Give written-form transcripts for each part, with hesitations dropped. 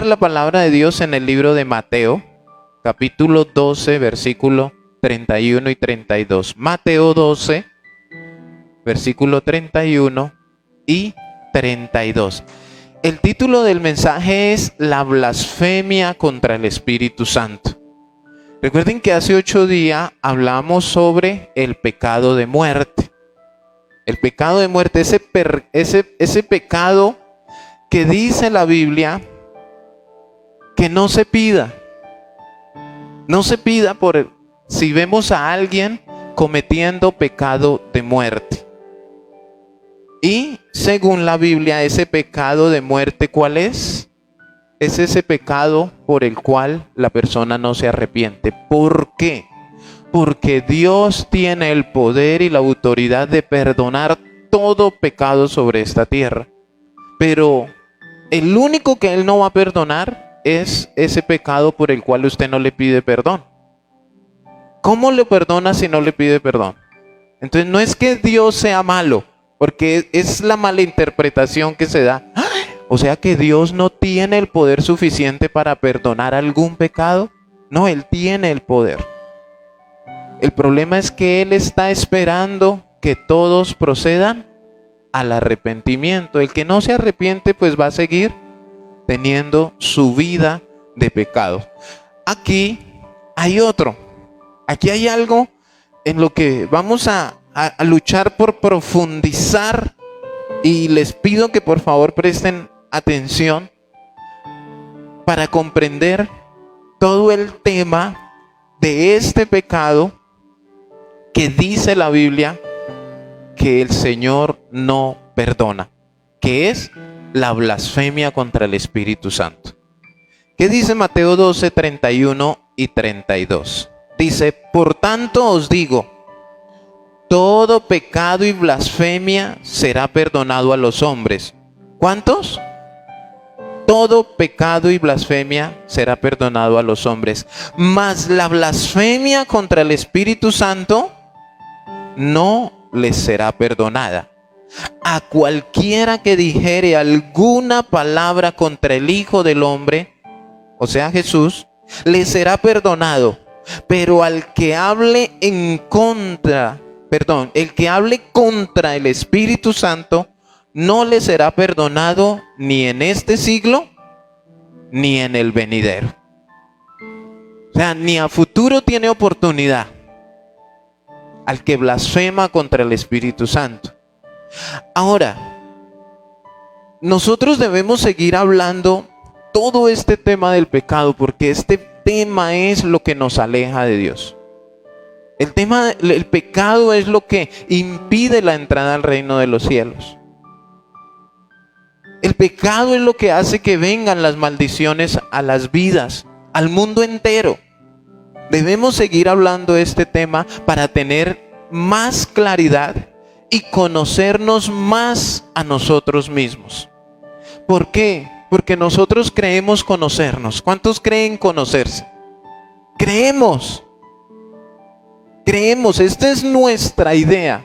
La palabra de Dios en el libro de Mateo, capítulo 12, versículo 31 y 32. Mateo 12, versículo 31 y 32. El título del mensaje es La blasfemia contra el Espíritu Santo. Recuerden que hace 8 días hablamos sobre el pecado de muerte. El pecado de muerte, ese pecado que dice la Biblia que no se pida. No se pida si vemos a alguien cometiendo pecado de muerte. Y según la Biblia, ese pecado de muerte, ¿cuál es? Es ese pecado por el cual la persona no se arrepiente. ¿Por qué? Porque Dios tiene el poder y la autoridad de perdonar todo pecado sobre esta tierra. Pero el único que Él no va a perdonar es ese pecado por el cual usted no le pide perdón. ¿Cómo le perdona si no le pide perdón? Entonces no es que Dios sea malo, porque es la mala interpretación que se da. O sea que Dios no tiene el poder suficiente para perdonar algún pecado. No, Él tiene el poder. El problema es que Él está esperando que todos procedan al arrepentimiento. El que no se arrepiente pues va a seguir teniendo su vida de pecado. Aquí hay otro. Aquí hay algo en lo que vamos a luchar por profundizar, y les pido que por favor presten atención para comprender todo el tema de este pecado que dice la Biblia que el Señor no perdona, que es la blasfemia contra el Espíritu Santo. ¿Qué dice Mateo 12, 31 y 32? Dice: por tanto os digo, todo pecado y blasfemia será perdonado a los hombres. ¿Cuántos? Todo pecado y blasfemia será perdonado a los hombres, mas la blasfemia contra el Espíritu Santo no les será perdonada. A cualquiera que dijere alguna palabra contra el Hijo del Hombre, o sea Jesús, le será perdonado. Pero al que hable contra el Espíritu Santo, no le será perdonado ni en este siglo, ni en el venidero. O sea, ni a futuro tiene oportunidad al que blasfema contra el Espíritu Santo. Ahora, nosotros debemos seguir hablando todo este tema del pecado, porque este tema es lo que nos aleja de Dios. El pecado es lo que impide la entrada al reino de los cielos. El pecado es lo que hace que vengan las maldiciones a las vidas, al mundo entero. Debemos seguir hablando de este tema para tener más claridad y conocernos más a nosotros mismos. ¿Por qué? Porque nosotros creemos conocernos. ¿Cuántos creen conocerse? Creemos, esta es nuestra idea,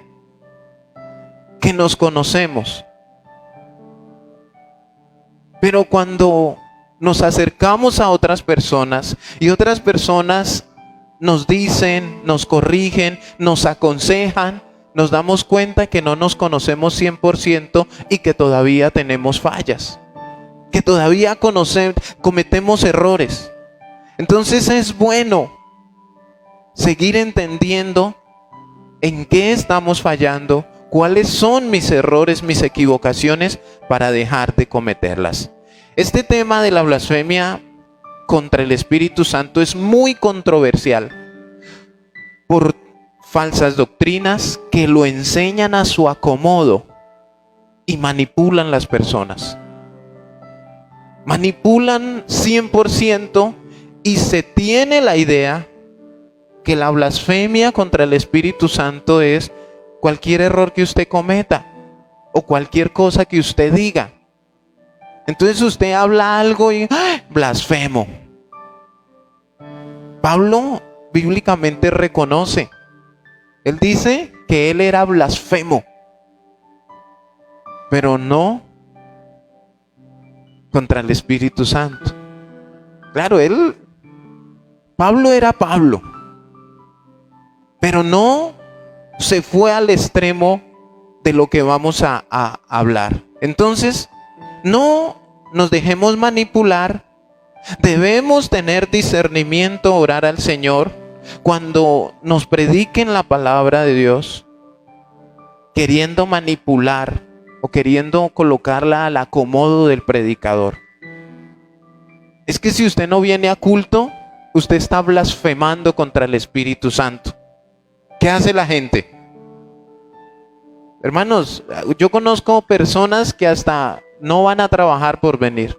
que nos conocemos. Pero cuando nos acercamos a otras personas y otras personas nos dicen, nos corrigen, nos aconsejan, nos damos cuenta que no nos conocemos 100% y que todavía tenemos fallas, que todavía cometemos errores. Entonces es bueno seguir entendiendo en qué estamos fallando, cuáles son mis errores, mis equivocaciones, para dejar de cometerlas. Este tema de la blasfemia contra el Espíritu Santo es muy controversial por falsas doctrinas que lo enseñan a su acomodo y manipulan las personas. Manipulan 100% y se tiene la idea que la blasfemia contra el Espíritu Santo es cualquier error que usted cometa o cualquier cosa que usted diga. Entonces usted habla algo y blasfemo. Pablo bíblicamente reconoce, él dice que él era blasfemo, pero no contra el Espíritu Santo. Claro, Pablo era Pablo, pero no se fue al extremo de lo que vamos a hablar. Entonces, no nos dejemos manipular. Debemos tener discernimiento, orar al Señor cuando nos prediquen la palabra de Dios, queriendo manipular o queriendo colocarla al acomodo del predicador. Es que si usted no viene a culto, usted está blasfemando contra el Espíritu Santo. ¿Qué hace la gente? Hermanos, yo conozco personas que hasta no van a trabajar por venir.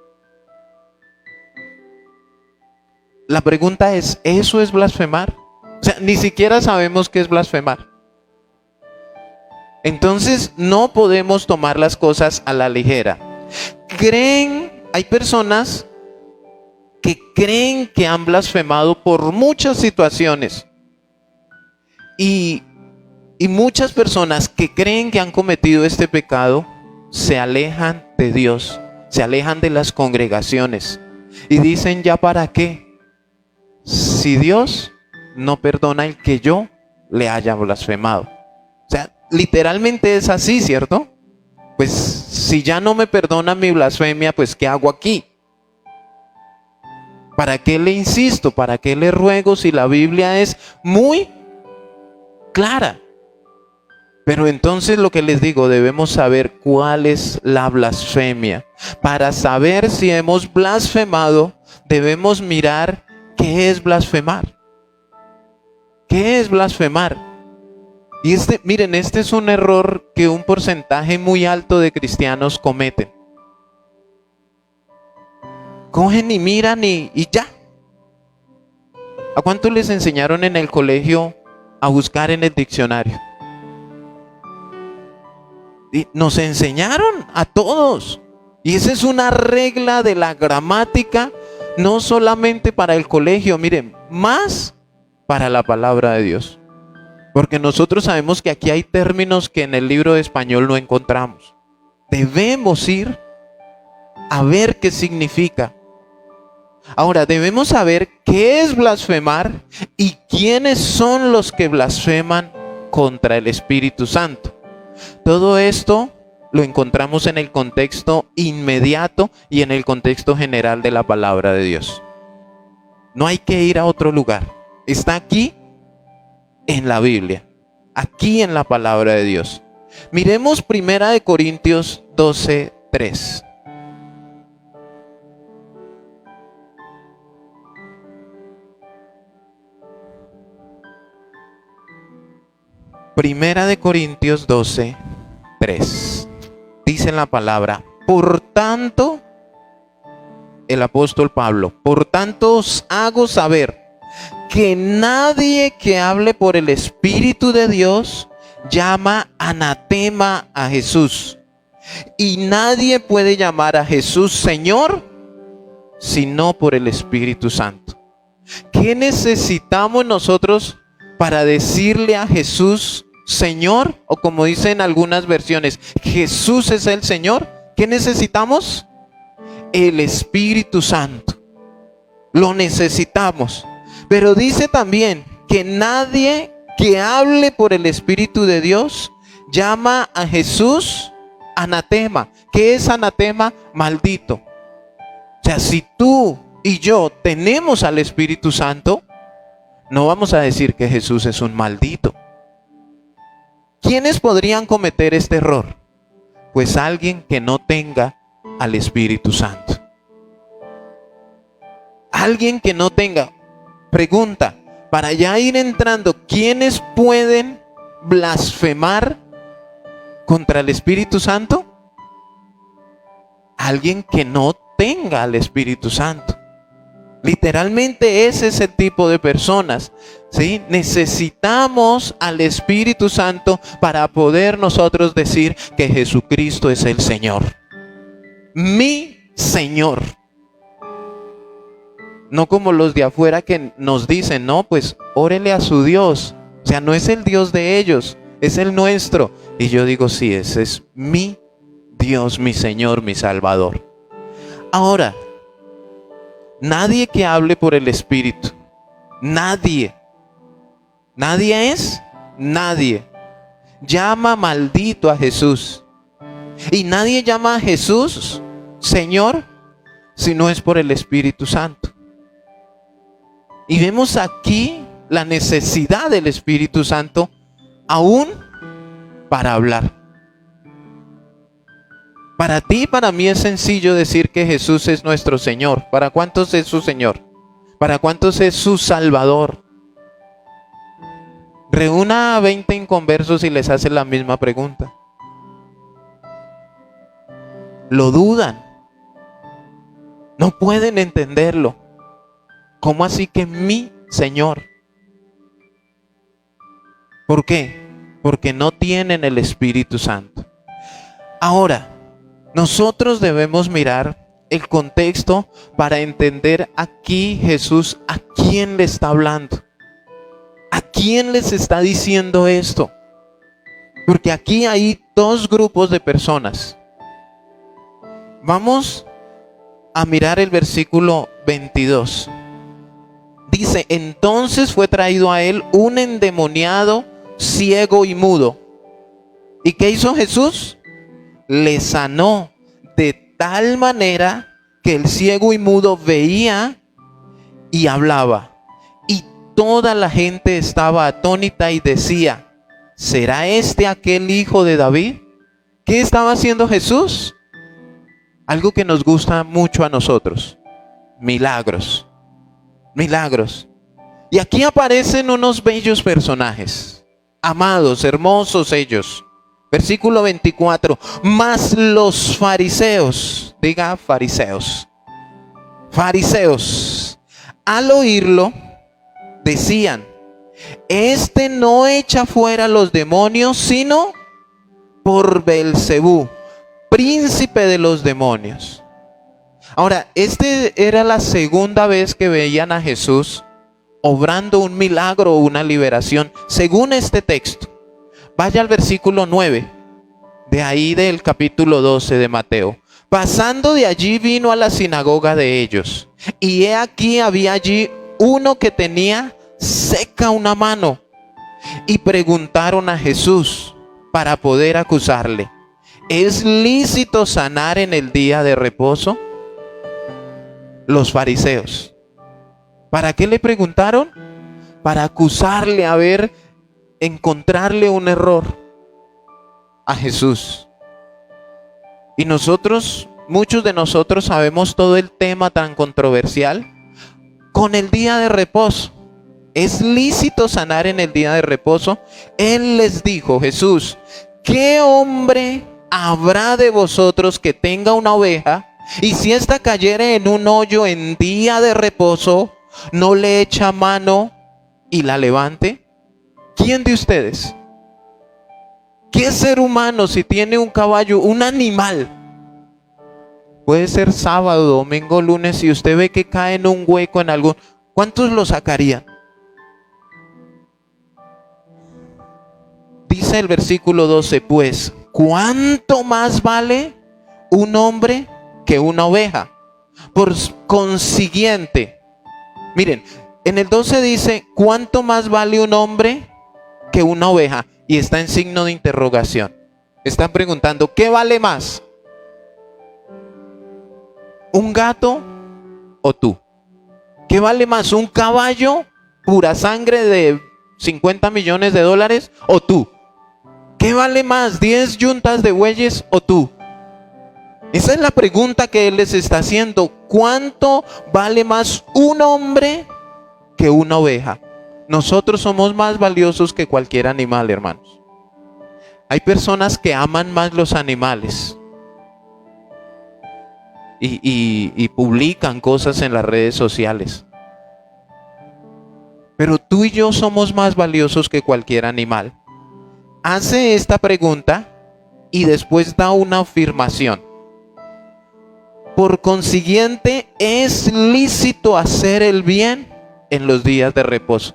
La pregunta es, ¿eso es blasfemar? O sea, ni siquiera sabemos qué es blasfemar. Entonces, no podemos tomar las cosas a la ligera. Hay personas que creen que han blasfemado por muchas situaciones. Y muchas personas que creen que han cometido este pecado se alejan de Dios, se alejan de las congregaciones y dicen, ¿ya para qué? Si Dios no perdona el que yo le haya blasfemado. O sea, literalmente es así, ¿cierto? Pues si ya no me perdona mi blasfemia, pues ¿qué hago aquí? ¿Para qué le insisto? ¿Para qué le ruego si la Biblia es muy clara? Pero entonces lo que les digo, debemos saber cuál es la blasfemia. Para saber si hemos blasfemado, debemos mirar qué es blasfemar. ¿Qué es blasfemar? Y miren, este es un error que un porcentaje muy alto de cristianos cometen. Cogen y miran y ya. ¿A cuánto les enseñaron en el colegio a buscar en el diccionario? Y nos enseñaron a todos. Y esa es una regla de la gramática, no solamente para el colegio, miren, más para la palabra de Dios. Porque nosotros sabemos que aquí hay términos que en el libro de español no encontramos. Debemos ir a ver qué significa. Ahora, debemos saber qué es blasfemar y quiénes son los que blasfeman contra el Espíritu Santo. Todo esto lo encontramos en el contexto inmediato y en el contexto general de la palabra de Dios. No hay que ir a otro lugar. Está aquí en la Biblia, aquí en la palabra de Dios. Miremos 1 Corintios 12:3. Primera de Corintios 12:3. Dice la palabra, por tanto, el apóstol Pablo, por tanto os hago saber que nadie que hable por el Espíritu de Dios llama anatema a Jesús. Y nadie puede llamar a Jesús Señor sino por el Espíritu Santo. ¿Qué necesitamos nosotros para decirle a Jesús Señor? O como dicen algunas versiones, Jesús es el Señor. ¿Qué necesitamos? El Espíritu Santo. Lo necesitamos. Pero dice también que nadie que hable por el Espíritu de Dios llama a Jesús anatema. ¿Qué es anatema? Maldito. O sea, si tú y yo tenemos al Espíritu Santo, no vamos a decir que Jesús es un maldito. ¿Quiénes podrían cometer este error? Pues alguien que no tenga al Espíritu Santo. Alguien que no tenga. Pregunta, para ya ir entrando, ¿quiénes pueden blasfemar contra el Espíritu Santo? Alguien que no tenga al Espíritu Santo. Literalmente ese es el tipo de personas, ¿sí? Necesitamos al Espíritu Santo para poder nosotros decir que Jesucristo es el Señor. Mi Señor. No como los de afuera que nos dicen, no, pues órele a su Dios. O sea, no es el Dios de ellos, es el nuestro. Y yo digo, sí, ese es mi Dios, mi Señor, mi Salvador. Ahora, Nadie que hable por el Espíritu. Nadie. Nadie es nadie. Llama maldito a Jesús. Y nadie llama a Jesús Señor si no es por el Espíritu Santo. Y vemos aquí la necesidad del Espíritu Santo aún para hablar. Para ti y para mí es sencillo decir que Jesús es nuestro Señor. ¿Para cuántos es su Señor? ¿Para cuántos es su Salvador? Reúna a 20 inconversos y les hace la misma pregunta. Lo dudan. No pueden entenderlo. ¿Cómo así que mi Señor? ¿Por qué? Porque no tienen el Espíritu Santo. Ahora, nosotros debemos mirar el contexto para entender aquí Jesús a quién le está hablando. ¿A quién les está diciendo esto? Porque aquí hay dos grupos de personas. Vamos a mirar el versículo 22. Dice, entonces fue traído a él un endemoniado, ciego y mudo. ¿Y qué hizo Jesús? Le sanó de tal manera que el ciego y mudo veía y hablaba. Y toda la gente estaba atónita y decía, ¿será este aquel hijo de David? ¿Qué estaba haciendo Jesús? Algo que nos gusta mucho a nosotros. Milagros. Milagros. Y aquí aparecen unos bellos personajes. Amados, hermosos ellos. Versículo 24. Mas los fariseos, diga fariseos. Fariseos, al oírlo, decían, este no echa fuera los demonios, sino por Beelzebú, príncipe de los demonios. Ahora, era la segunda vez que veían a Jesús obrando un milagro o una liberación, según este texto. Vaya al versículo 9, de ahí del capítulo 12 de Mateo. Pasando de allí vino a la sinagoga de ellos, y he aquí había allí uno que tenía seca una mano, y preguntaron a Jesús para poder acusarle, ¿es lícito sanar en el día de reposo? Los fariseos. ¿Para qué le preguntaron? Para acusarle, a ver, encontrarle un error a Jesús. Y nosotros, muchos de nosotros sabemos todo el tema tan controversial con el día de reposo. ¿Es lícito sanar en el día de reposo? Él les dijo, Jesús, ¿qué hombre habrá de vosotros que tenga una oveja y si ésta cayere en un hoyo en día de reposo, no le echa mano y la levante? ¿Quién de ustedes? ¿Qué ser humano si tiene un caballo, un animal? Puede ser sábado, domingo, lunes, y usted ve que cae en un hueco en algún... ¿Cuántos lo sacarían? Dice el versículo 12, pues, ¿cuánto más vale un hombre que una oveja? Por consiguiente, miren, en el 12 dice, ¿cuánto más vale un hombre que una oveja? Y está en signo de interrogación. Están preguntando, ¿qué vale más? ¿Un gato o tú? ¿Qué vale más? ¿Un caballo pura sangre de 50 millones de dólares o tú? ¿Qué vale más? ¿10 yuntas de bueyes o tú? Esa es la pregunta que él les está haciendo. ¿Cuánto vale más un hombre que una oveja? Nosotros somos más valiosos que cualquier animal, hermanos. Hay personas que aman más los animales y publican cosas en las redes sociales. Pero tú y yo somos más valiosos que cualquier animal. Hace esta pregunta y después da una afirmación. Por consiguiente, es lícito hacer el bien en los días de reposo.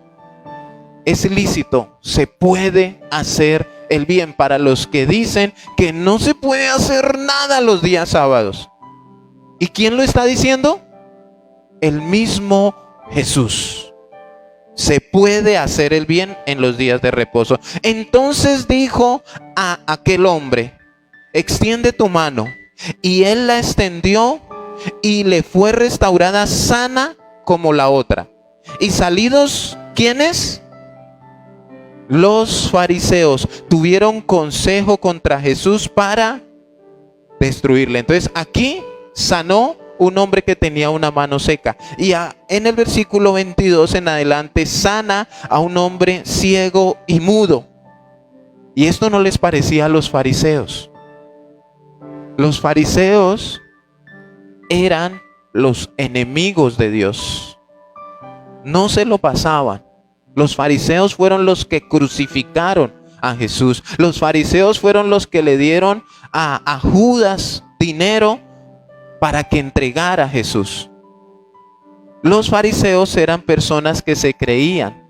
Es lícito, se puede hacer el bien para los que dicen que no se puede hacer nada los días sábados. ¿Y quién lo está diciendo? el mismo Jesús. Se puede hacer el bien en los días de reposo. Entonces dijo a aquel hombre: extiende tu mano. Y él la extendió y le fue restaurada sana como la otra. Y salidos, ¿quiénes? Los fariseos tuvieron consejo contra Jesús para destruirle. Entonces aquí sanó un hombre que tenía una mano seca. Y en el versículo 22 en adelante sana a un hombre ciego y mudo. Y esto no les parecía a los fariseos. Los fariseos eran los enemigos de Dios. No se lo pasaban. Los fariseos fueron los que crucificaron a Jesús. Los fariseos fueron los que le dieron a Judas dinero para que entregara a Jesús. Los fariseos eran personas que se creían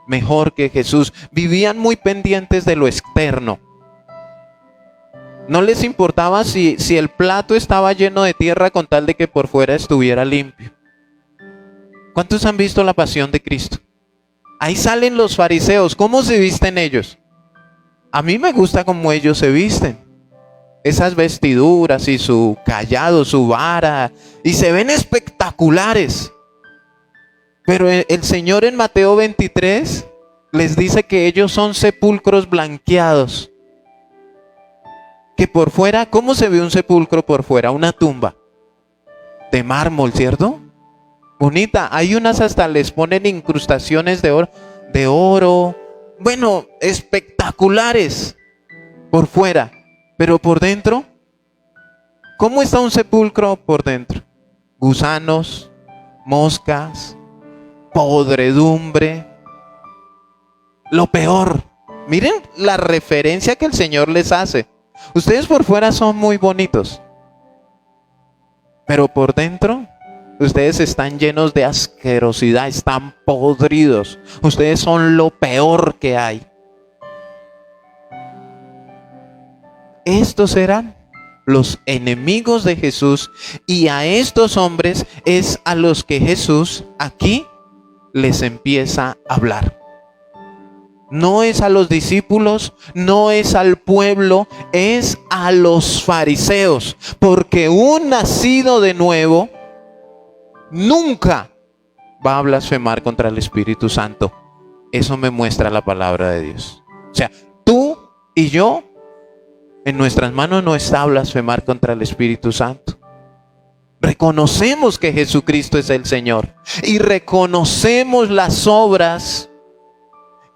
mejor que Jesús. Vivían muy pendientes de lo externo. No les importaba si el plato estaba lleno de tierra con tal de que por fuera estuviera limpio. ¿Cuántos han visto la Pasión de Cristo? Ahí salen los fariseos. ¿Cómo se visten ellos? A mí me gusta cómo ellos se visten. Esas vestiduras y su cayado, su vara. Y se ven espectaculares. Pero el Señor en Mateo 23 les dice que ellos son sepulcros blanqueados. Que por fuera, ¿cómo se ve un sepulcro por fuera? Una tumba de mármol, ¿cierto? Bonita. Hay unas hasta les ponen incrustaciones de oro. Bueno, espectaculares por fuera. Pero por dentro, ¿cómo está un sepulcro por dentro? Gusanos, moscas, podredumbre. Lo peor. Miren la referencia que el Señor les hace. Ustedes por fuera son muy bonitos, pero por dentro ustedes están llenos de asquerosidad, están podridos. Ustedes son lo peor que hay. Estos eran los enemigos de Jesús, y a estos hombres es a los que Jesús aquí les empieza a hablar. No es a los discípulos, no es al pueblo, es a los fariseos. Porque un nacido de nuevo nunca va a blasfemar contra el Espíritu Santo. Eso me muestra la palabra de Dios. O sea, tú y yo, en nuestras manos no está blasfemar contra el Espíritu Santo. Reconocemos que Jesucristo es el Señor y reconocemos las obras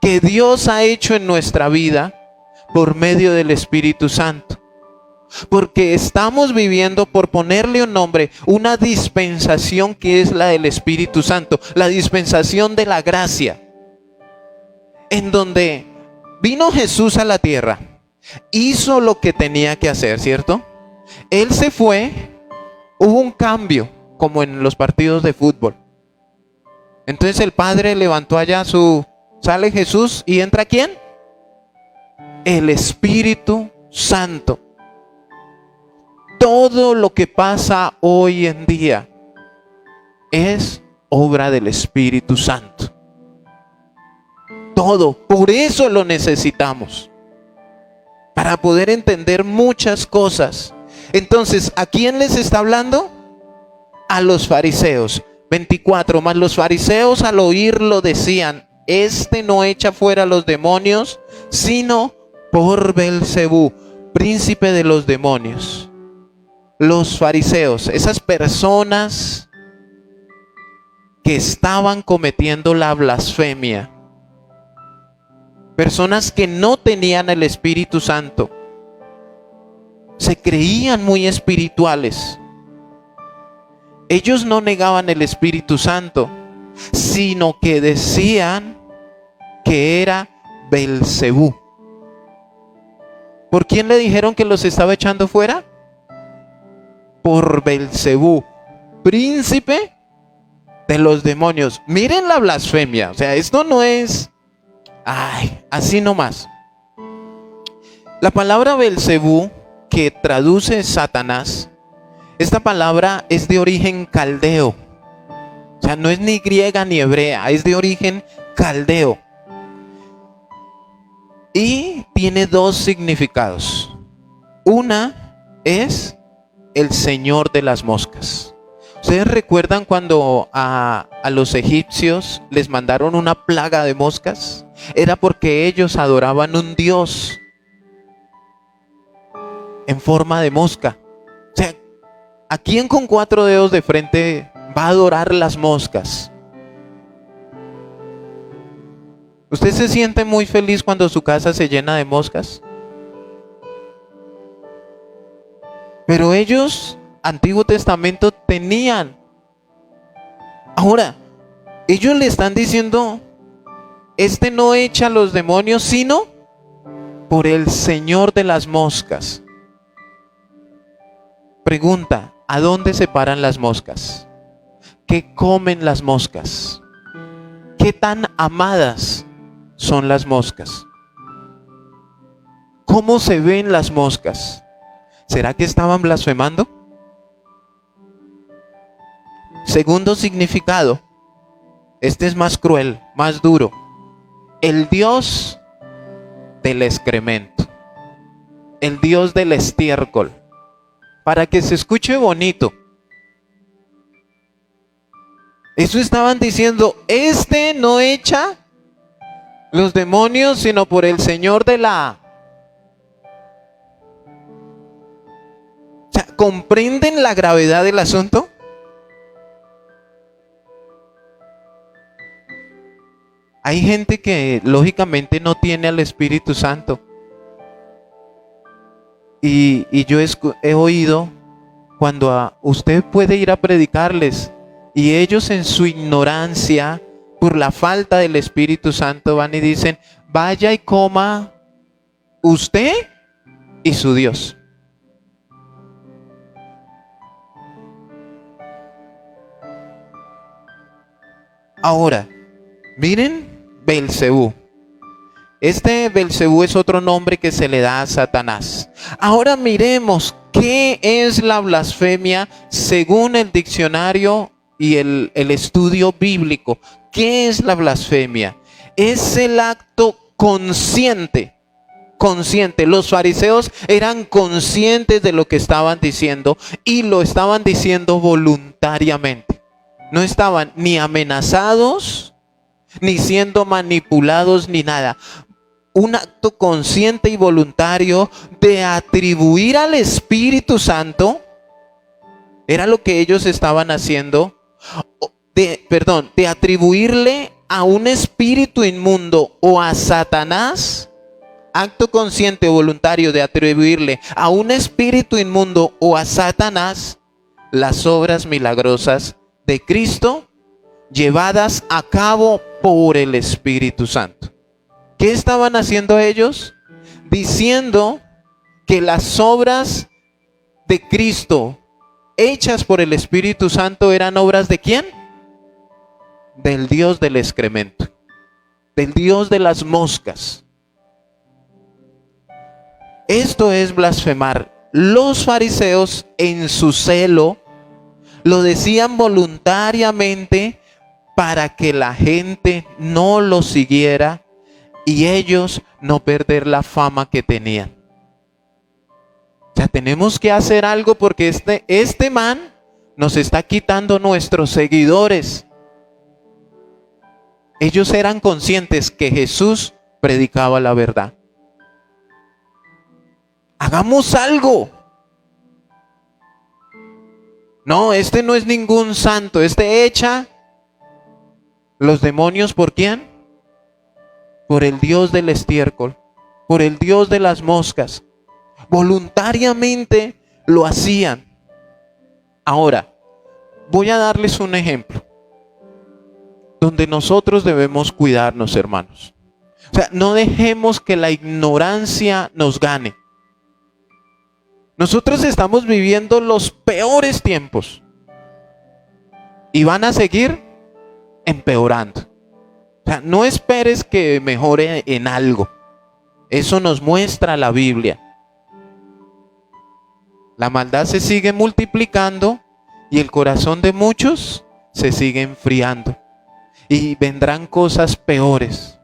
que Dios ha hecho en nuestra vida por medio del Espíritu Santo. Porque estamos viviendo, por ponerle un nombre, una dispensación que es la del Espíritu Santo, la dispensación de la gracia, en donde vino Jesús a la tierra, hizo lo que tenía que hacer, ¿cierto? Él se fue, hubo un cambio, como en los partidos de fútbol. Entonces el Padre levantó allá sale Jesús y entra ¿quién? El Espíritu Santo. Todo lo que pasa hoy en día es obra del Espíritu Santo. Todo. Por eso lo necesitamos. Para poder entender muchas cosas. Entonces, ¿a quién les está hablando? A los fariseos. 24. Mas los fariseos al oírlo decían: este no echa fuera a los demonios, sino por Belcebú, príncipe de los demonios. Los fariseos, esas personas que estaban cometiendo la blasfemia, personas que no tenían el Espíritu Santo, se creían muy espirituales. Ellos no negaban el Espíritu Santo, sino que decían que era Belcebú. ¿Por quién le dijeron que los estaba echando fuera? Por Belcebú, príncipe de los demonios. Miren la blasfemia. O sea, esto no es así nomás. La palabra Belcebú, que traduce Satanás, esta palabra es de origen caldeo. sea, no es ni griega ni hebrea, es de origen caldeo. Y tiene dos significados. Una es el Señor de las moscas. ¿Ustedes recuerdan cuando a los egipcios les mandaron una plaga de moscas? Era porque ellos adoraban un dios en forma de mosca. O sea, ¿a quién con 4 dedos de frente va a adorar las moscas? ¿Usted se siente muy feliz cuando su casa se llena de moscas? Pero ellos, Antiguo Testamento, tenían. Ahora, ellos le están diciendo, este no echa a los demonios, sino por el Señor de las moscas. Pregunta, ¿a dónde se paran las moscas? ¿Qué comen las moscas? ¿Qué tan amadas son las moscas? ¿Cómo se ven las moscas? ¿Será que estaban blasfemando? Segundo significado, este es más cruel, más duro. El Dios del excremento, el Dios del estiércol. Para que se escuche bonito. Eso estaban diciendo, este no echa los demonios, sino por el Señor de la... O sea, ¿comprenden la gravedad del asunto? Hay gente que lógicamente no tiene al Espíritu Santo. Y yo he oído cuando usted puede ir a predicarles y ellos en su ignorancia, por la falta del Espíritu Santo, van y dicen, vaya y coma usted y su Dios. Ahora, miren Belcebú. Este Belcebú es otro nombre que se le da a Satanás. Ahora miremos qué es la blasfemia según el diccionario y el estudio bíblico. ¿Qué es la blasfemia? Es el acto consciente. Los fariseos eran conscientes de lo que estaban diciendo y lo estaban diciendo voluntariamente. No estaban ni amenazados, ni siendo manipulados, ni nada. Un acto consciente y voluntario de atribuir al Espíritu Santo, era lo que ellos estaban haciendo, de atribuirle a un espíritu inmundo o a Satanás, acto consciente o voluntario de atribuirle a un espíritu inmundo o a Satanás las obras milagrosas de Cristo llevadas a cabo por el Espíritu Santo. ¿Qué estaban haciendo ellos? Diciendo que las obras de Cristo hechas por el Espíritu Santo eran obras ¿de quién? Del Dios del excremento, del Dios de las moscas. Esto es blasfemar. Los fariseos en su celo lo decían voluntariamente para que la gente no lo siguiera y ellos no perder la fama que tenían. O sea, tenemos que hacer algo porque este man nos está quitando nuestros seguidores. Ellos eran conscientes que Jesús predicaba la verdad. Hagamos algo. No, este no es ningún santo. Este echa los demonios ¿por quién? Por el Dios del estiércol, por el Dios de las moscas. Voluntariamente lo hacían. Ahora, voy a darles un ejemplo donde nosotros debemos cuidarnos, hermanos. O sea, no dejemos que la ignorancia nos gane. Nosotros estamos viviendo los peores tiempos y van a seguir empeorando. O sea, no esperes que mejore en algo. Eso nos muestra la Biblia. La maldad se sigue multiplicando y el corazón de muchos se sigue enfriando y vendrán cosas peores.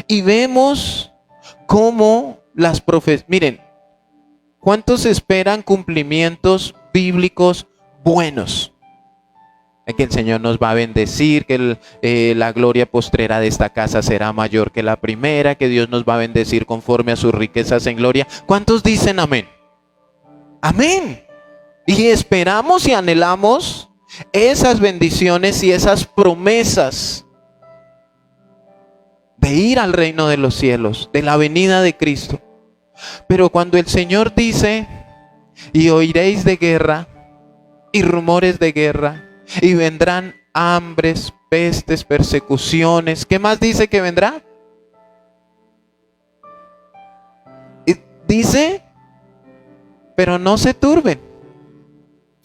Y vemos cómo las profecías, miren, ¿cuántos esperan cumplimientos bíblicos buenos? Que el Señor nos va a bendecir, que la gloria postrera de esta casa será mayor que la primera, que Dios nos va a bendecir conforme a sus riquezas en gloria. ¿Cuántos dicen amén? Amén. Y esperamos y anhelamos esas bendiciones y esas promesas de ir al reino de los cielos, de la venida de Cristo. Pero cuando el Señor dice, y oiréis de guerra y rumores de guerra, y vendrán hambres, pestes, persecuciones, ¿qué más dice que vendrá? Y dice, pero no se turben.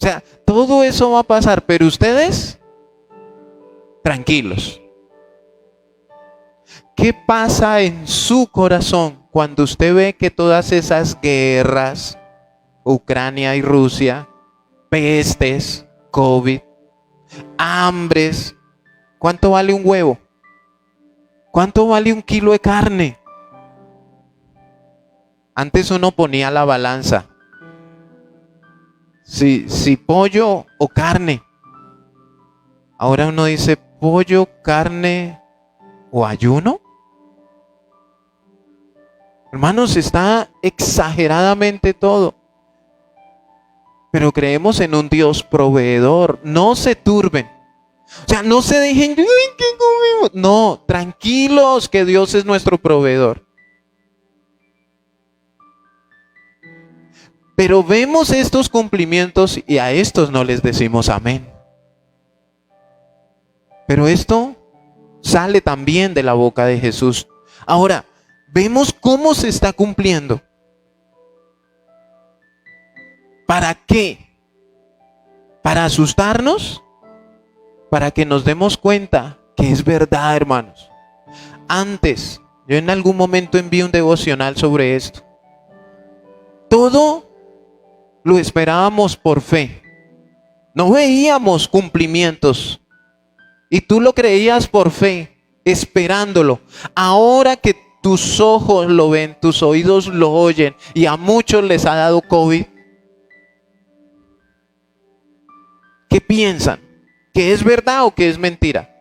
O sea, todo eso va a pasar, pero ustedes, tranquilos. ¿Qué pasa en su corazón cuando usted ve que todas esas guerras, Ucrania y Rusia, pestes, COVID, hambres, ¿cuánto vale un huevo? ¿Cuánto vale un kilo de carne? Antes uno ponía la balanza. Si pollo o carne. Ahora uno dice pollo, carne o ayuno. Hermanos, está exageradamente todo. Pero creemos en un Dios proveedor. No se turben. O sea, no se dejen. ¿Qué comemos? No, tranquilos, que Dios es nuestro proveedor. Pero vemos estos cumplimientos y a estos no les decimos amén. Pero esto sale también de la boca de Jesús. Ahora, vemos cómo se está cumpliendo. ¿Para qué? ¿Para asustarnos? Para que nos demos cuenta que es verdad, hermanos. Antes, yo en algún momento envié un devocional sobre esto. Todo lo esperábamos por fe. No veíamos cumplimientos. Y tú lo creías por fe, esperándolo. Ahora que tus ojos lo ven, tus oídos lo oyen, y a muchos les ha dado COVID, ¿qué piensan? ¿Que es verdad o que es mentira?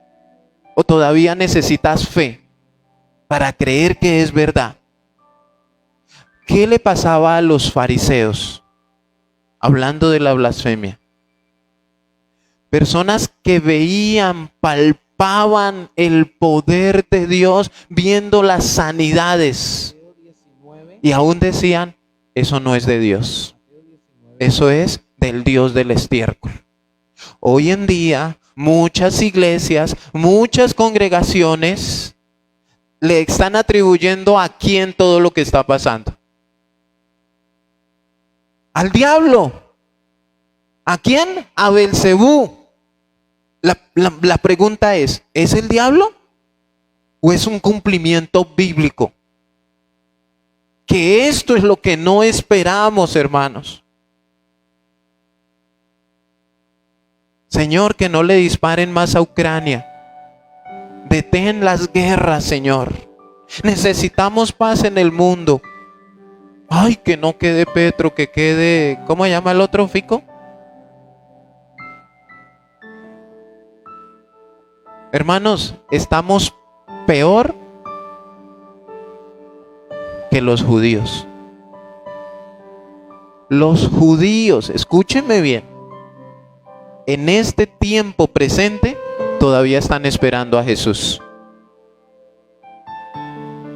¿O todavía necesitas fe para creer que es verdad? ¿Qué le pasaba a los fariseos? Hablando de la blasfemia. Personas que veían, palpaban el poder de Dios, viendo las sanidades. Y aún decían, eso no es de Dios. Eso es del Dios del estiércol. Hoy en día, muchas iglesias, muchas congregaciones le están atribuyendo a quién todo lo que está pasando. Al diablo. ¿A quién? A Belcebú. La pregunta ¿es el diablo o es un cumplimiento bíblico? Que esto es lo que no esperamos, hermanos. Señor, que no le disparen más a Ucrania. Detén las guerras, Señor. Necesitamos paz en el mundo. Ay, que no quede Petro, que quede, ¿cómo se llama el otro, Fico? Hermanos, estamos peor que los judíos. Los judíos, escúchenme bien, en este tiempo presente todavía están esperando a Jesús.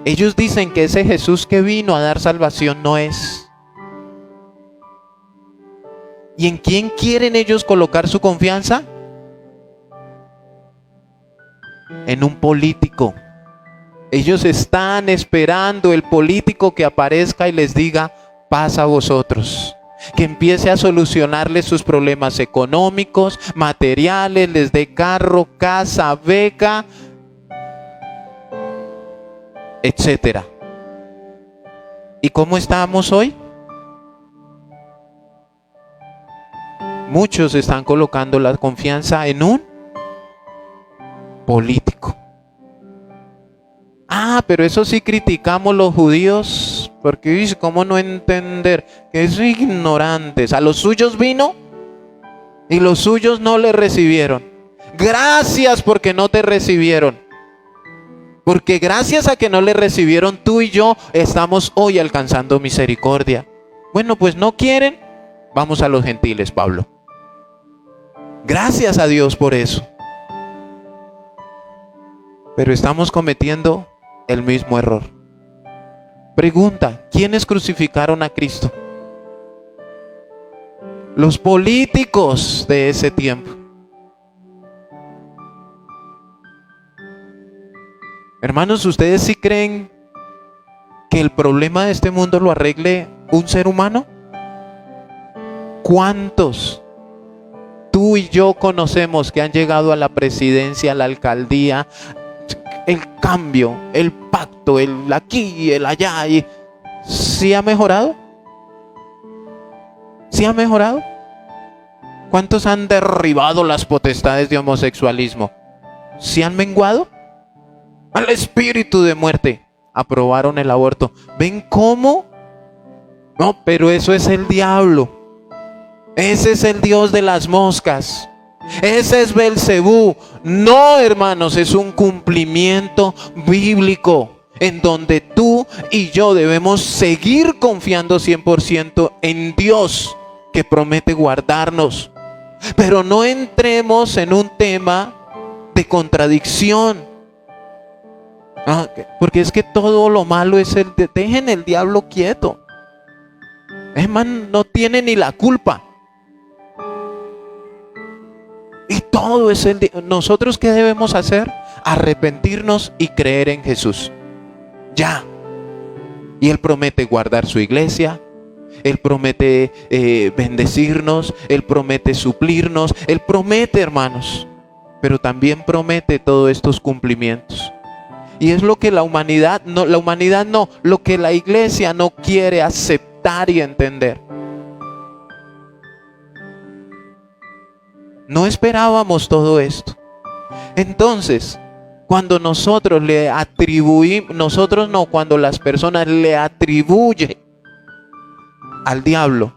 Ellos dicen que ese Jesús que vino a dar salvación no es. ¿Y en quién quieren ellos colocar su confianza? En un político. Ellos están esperando el político que aparezca y les diga, paz a vosotros. Que empiece a solucionarles sus problemas económicos, materiales, les dé carro, casa, beca, etcétera. ¿Y cómo estamos hoy? Muchos están colocando la confianza en un político. Pero eso sí criticamos los judíos, porque dice, ¿cómo no entender? Que son ignorantes. A los suyos vino y los suyos no le recibieron. Gracias porque no te recibieron. Porque gracias a que no le recibieron, tú y yo estamos hoy alcanzando misericordia. Bueno, pues no quieren, vamos a los gentiles, Pablo. Gracias a Dios por eso. Pero estamos cometiendo el mismo error. Pregunta, ¿quiénes crucificaron a Cristo? Los políticos de ese tiempo. Hermanos, ¿ustedes sí creen que el problema de este mundo lo arregle un ser humano? ¿Cuántos tú y yo conocemos que han llegado a la presidencia, a la alcaldía? El cambio, el pacto, el aquí, el allá. ¿Sí ha mejorado? ¿Sí ha mejorado? ¿Cuántos han derribado las potestades de homosexualismo? ¿Sí han menguado? Al espíritu de muerte aprobaron el aborto. ¿Ven cómo? No, pero eso es el diablo. Ese es el dios de las moscas. Ese es Belcebú. No, hermanos, es un cumplimiento bíblico en donde tú y yo debemos seguir confiando 100% en Dios, que promete guardarnos. Pero no entremos en un tema de contradicción. Porque es que todo lo malo es dejen el diablo quieto. Es más, no tiene ni la culpa. Y todo es nosotros, ¿qué debemos hacer? Arrepentirnos y creer en Jesús. Ya. Y Él promete guardar su iglesia. Él promete bendecirnos. Él promete suplirnos. Él promete, hermanos. Pero también promete todos estos cumplimientos. Y es lo que la humanidad no, lo que la iglesia no quiere aceptar y entender. No esperábamos todo esto. Entonces, cuando nosotros le atribuimos, cuando las personas le atribuyen al diablo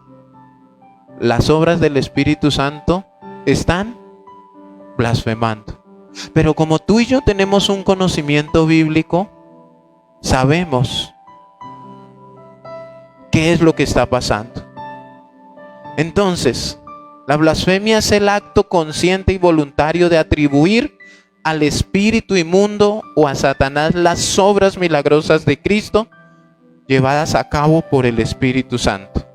las obras del Espíritu Santo, están blasfemando. Pero como tú y yo tenemos un conocimiento bíblico, sabemos qué es lo que está pasando. Entonces, la blasfemia es el acto consciente y voluntario de atribuir al espíritu inmundo o a Satanás las obras milagrosas de Cristo llevadas a cabo por el Espíritu Santo.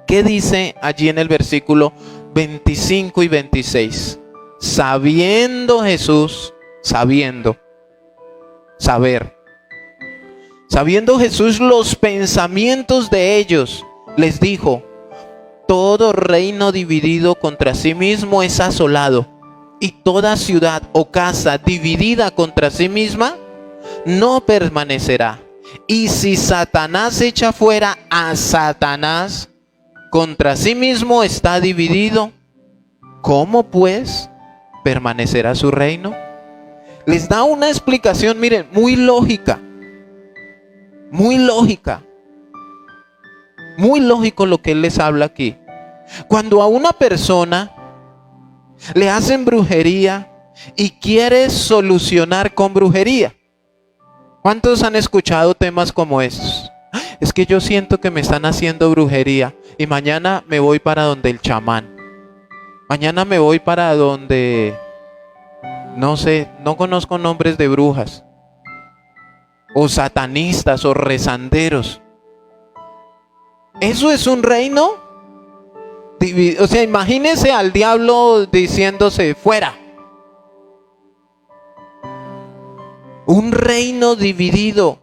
¿Qué dice allí en el versículo 25 y 26? Sabiendo Jesús, sabiendo Jesús los pensamientos de ellos, les dijo: todo reino dividido contra sí mismo es asolado, y toda ciudad o casa dividida contra sí misma no permanecerá. Y si Satanás echa fuera a Satanás, contra sí mismo está dividido. ¿Cómo pues permanecerá su reino? Les da una explicación, miren, muy lógica. Muy lógico lo que él les habla aquí. Cuando a una persona le hacen brujería y quiere solucionar con brujería. ¿Cuántos han escuchado temas como estos? Es que yo siento que me están haciendo brujería y mañana me voy para donde el chamán. Mañana me voy para donde, no sé, no conozco nombres de brujas, o satanistas, o rezanderos. ¿Eso es un reino? O sea, imagínese al diablo diciéndose fuera. Un reino dividido.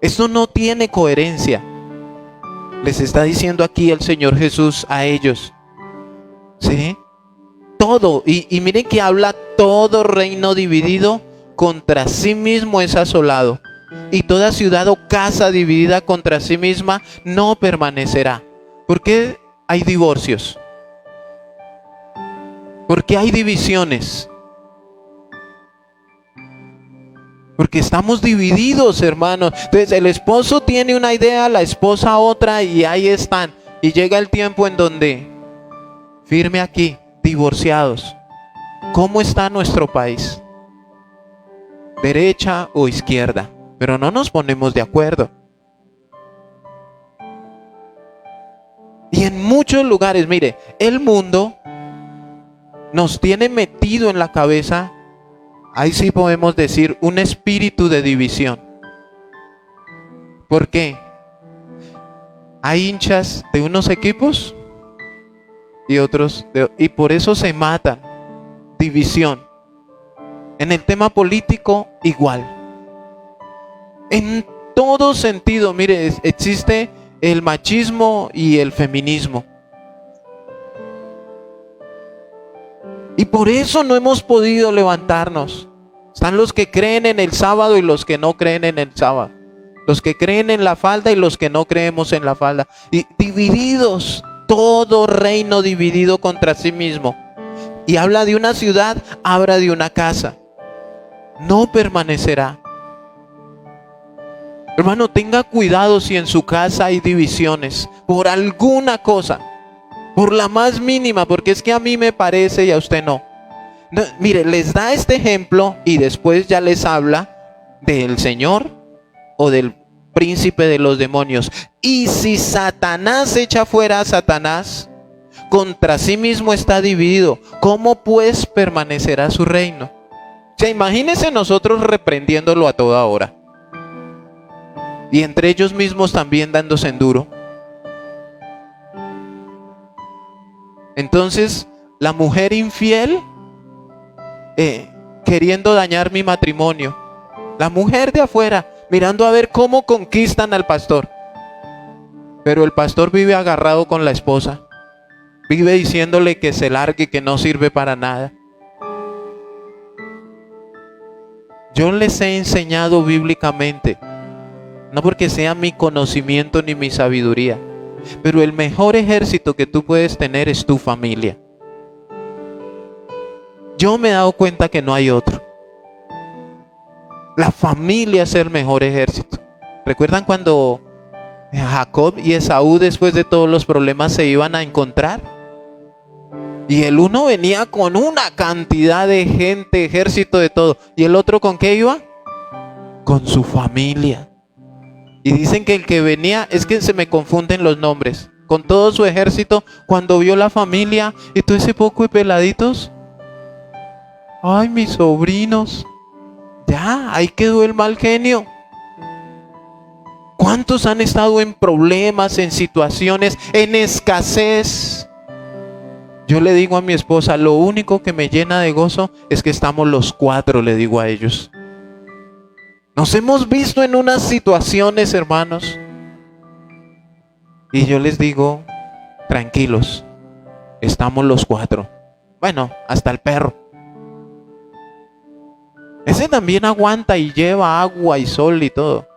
Eso no tiene coherencia. Les está diciendo aquí el Señor Jesús a ellos. ¿Sí? Todo. Y miren que habla: todo reino dividido contra sí mismo es asolado. Y toda ciudad o casa dividida contra sí misma no permanecerá. ¿Por qué hay divorcios? ¿Por qué hay divisiones? Porque estamos divididos, hermanos. Entonces el esposo tiene una idea, la esposa otra, y ahí están. Y llega el tiempo en donde, firme aquí, divorciados. ¿Cómo está nuestro país? ¿Derecha o izquierda? Pero no nos ponemos de acuerdo. Y en muchos lugares, mire, el mundo nos tiene metido en la cabeza, ahí sí podemos decir, un espíritu de división. ¿Por qué? Hay hinchas de unos equipos y otros, y por eso se matan. División. En el tema político, igual. En todo sentido, mire, existe el machismo y el feminismo. Y por eso no hemos podido levantarnos. Están los que creen en el sábado y los que no creen en el sábado. Los que creen en la falda y los que no creemos en la falda. Y divididos, todo reino dividido contra sí mismo. Y habla de una ciudad, habla de una casa. No permanecerá. Hermano, tenga cuidado si en su casa hay divisiones por alguna cosa, por la más mínima, porque es que a mí me parece y a usted no. No, mire, les da este ejemplo y después ya les habla del Señor o del príncipe de los demonios. Y si Satanás echa fuera a Satanás, contra sí mismo está dividido. ¿Cómo pues permanecerá su reino? O sea, imagínense nosotros reprendiéndolo a toda hora. Y entre ellos mismos también dándose en duro. Entonces, la mujer infiel queriendo dañar mi matrimonio. La mujer de afuera mirando a ver cómo conquistan al pastor. Pero el pastor vive agarrado con la esposa. Vive diciéndole que se largue, que no sirve para nada. Yo les he enseñado bíblicamente. No porque sea mi conocimiento ni mi sabiduría, pero el mejor ejército que tú puedes tener es tu familia. Yo me he dado cuenta que no hay otro. La familia es el mejor ejército. ¿Recuerdan cuando Jacob y Esaú, después de todos los problemas, se iban a encontrar? Y el uno venía con una cantidad de gente, ejército, de todo. ¿Y el otro con qué iba? Con su familia. Y dicen que el que venía, es que se me confunden los nombres, con todo su ejército, cuando vio la familia y todo ese poco de peladitos. Ay, mis sobrinos. Ya, ahí quedó el mal genio. ¿Cuántos han estado en problemas, en situaciones, en escasez? Yo le digo a mi esposa, lo único que me llena de gozo es que estamos los cuatro, le digo a ellos. Nos hemos visto en unas situaciones, hermanos. Y yo les digo, tranquilos, estamos los cuatro. Bueno, hasta el perro. Ese también aguanta y lleva agua y sol y todo.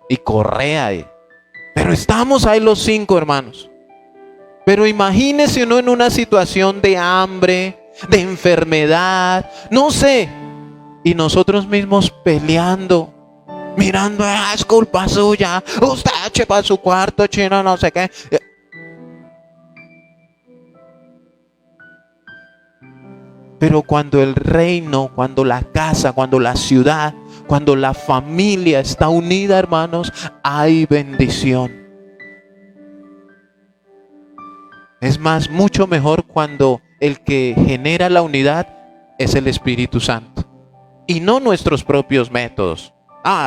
Y correa. Pero estamos ahí los cinco, hermanos. Pero imagínese uno en una situación de hambre, de enfermedad, no sé. Y nosotros mismos peleando, mirando, es culpa suya, usted eche para su cuarto, chino, no sé qué. Pero cuando el reino, cuando la casa, cuando la ciudad, cuando la familia está unida, hermanos, hay bendición. Es más, mucho mejor cuando el que genera la unidad es el Espíritu Santo. Y no nuestros propios métodos.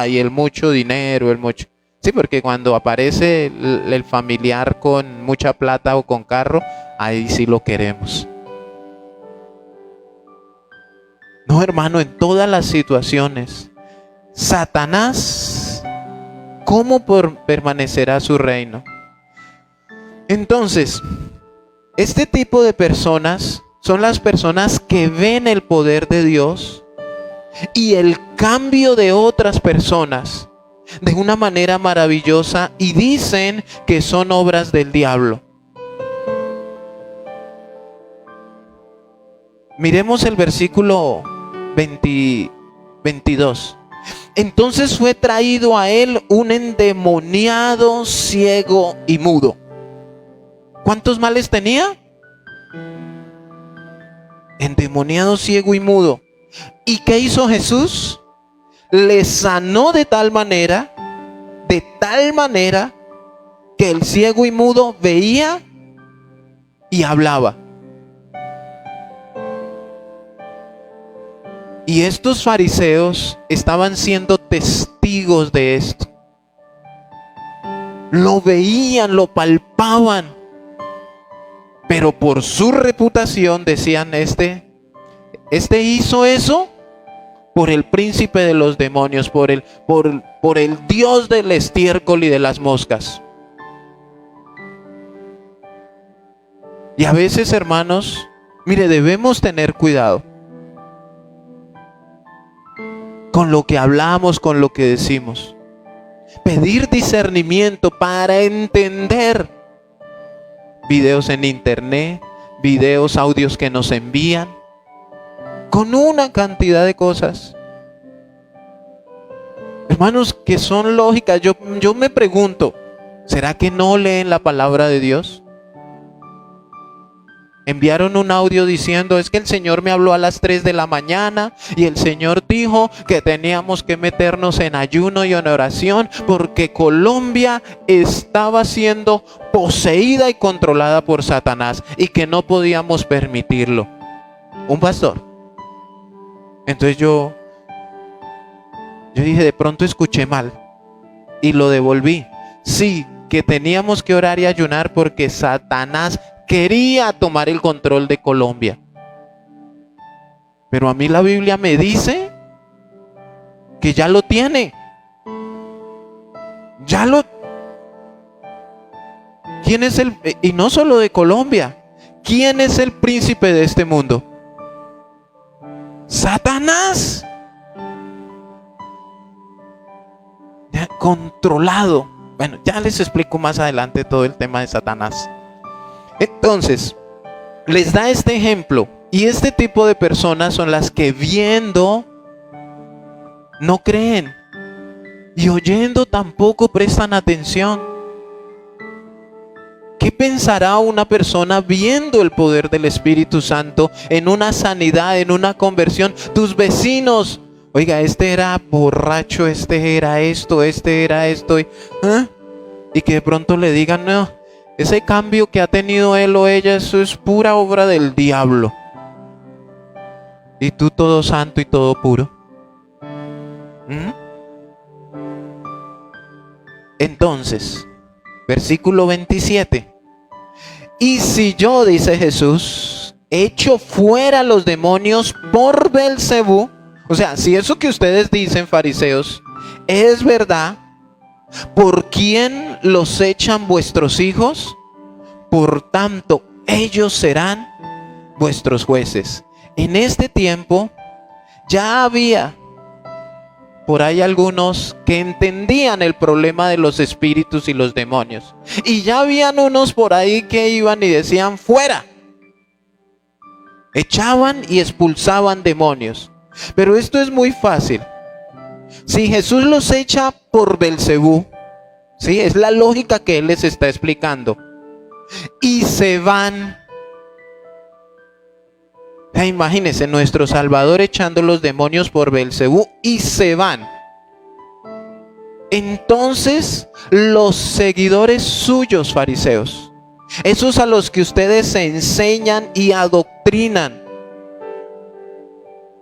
Y el mucho dinero, el mucho. Sí, porque cuando aparece el familiar con mucha plata o con carro, ahí sí lo queremos. No, hermano, en todas las situaciones. Satanás, ¿cómo permanecerá su reino? Entonces, este tipo de personas son las personas que ven el poder de Dios y el cambio de otras personas de una manera maravillosa y dicen que son obras del diablo. Miremos el versículo 22. Entonces fue traído a él un endemoniado, ciego y mudo. ¿Cuántos males tenía? Endemoniado, ciego y mudo. ¿Y qué hizo Jesús? Le sanó de tal manera que el ciego y mudo veía y hablaba. Y estos fariseos estaban siendo testigos de esto. Lo veían, lo palpaban. Pero por su reputación decían, este hizo eso por el príncipe de los demonios, por el Dios del estiércol y de las moscas. Y a veces, hermanos, mire, debemos tener cuidado con lo que hablamos, con lo que decimos. Pedir discernimiento para entender videos en internet, videos, audios que nos envían, con una cantidad de cosas, hermanos, que son lógicas. Yo me pregunto, ¿será que no leen la palabra de Dios? Enviaron un audio diciendo, es que el Señor me habló a las 3 de la mañana y el Señor dijo que teníamos que meternos en ayuno y en oración porque Colombia estaba siendo poseída y controlada por Satanás y que no podíamos permitirlo. Un pastor. Entonces yo dije, de pronto escuché mal y lo devolví. Sí, que teníamos que orar y ayunar porque Satanás quería tomar el control de Colombia. Pero a mí la Biblia me dice que ya lo tiene. ¿Quién es y no solo de Colombia, quién es el príncipe de este mundo? Satanás. Ya, controlado. Bueno, ya les explico más adelante todo el tema de Satanás. Entonces, les da este ejemplo. Y este tipo de personas son las que viendo no creen. Y oyendo tampoco prestan atención. ¿Qué pensará una persona viendo el poder del Espíritu Santo en una sanidad, en una conversión? Tus vecinos, oiga, este era borracho, este era esto, y que de pronto le digan, no, ese cambio que ha tenido él o ella, eso es pura obra del diablo. Y tú todo santo y todo puro. Entonces, versículo 27. Y si yo, dice Jesús, echo fuera los demonios por Belcebú, o sea, si eso que ustedes dicen, fariseos, es verdad, ¿por quién los echan vuestros hijos? Por tanto, ellos serán vuestros jueces. En este tiempo ya había por ahí algunos que entendían el problema de los espíritus y los demonios. Y ya habían unos por ahí que iban y decían, fuera. Echaban y expulsaban demonios. Pero esto es muy fácil. Si Jesús los echa por Belcebú, ¿sí? Es la lógica que Él les está explicando. Y se van. Imagínense, nuestro Salvador echando los demonios por Belcebú y se van. Entonces, los seguidores suyos, fariseos, esos a los que ustedes enseñan y adoctrinan,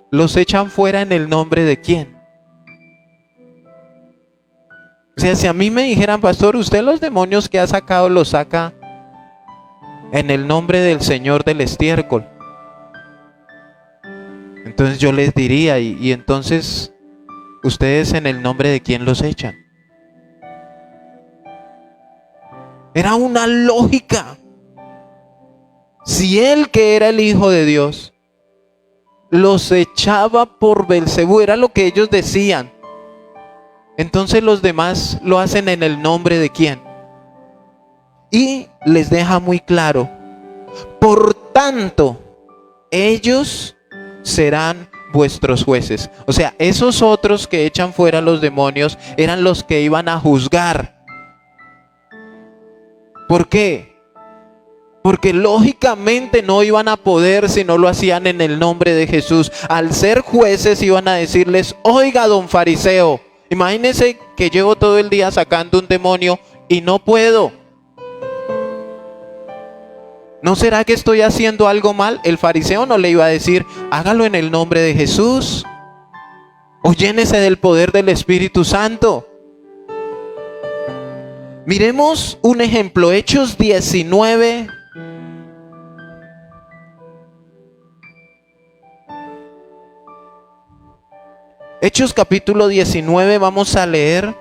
los echan fuera en el nombre de quién. O sea, si a mí me dijeran, pastor, usted los demonios que ha sacado los saca en el nombre del Señor del estiércol. Entonces yo les diría, y entonces, ¿ustedes en el nombre de quién los echan? Era una lógica. Si Él, que era el Hijo de Dios, los echaba por Belcebú, era lo que ellos decían, entonces los demás lo hacen en el nombre de quién. Y les deja muy claro, por tanto, ellos serán vuestros jueces. O sea, esos otros que echan fuera los demonios eran los que iban a juzgar. ¿Por qué? Porque lógicamente no iban a poder si no lo hacían en el nombre de Jesús. Al ser jueces iban a decirles: oiga, don fariseo, imagínese que llevo todo el día sacando un demonio y no puedo. ¿No será que estoy haciendo algo mal? El fariseo no le iba a decir: hágalo en el nombre de Jesús, o llénese del poder del Espíritu Santo. Miremos un ejemplo, Hechos 19. Hechos capítulo 19, vamos a leer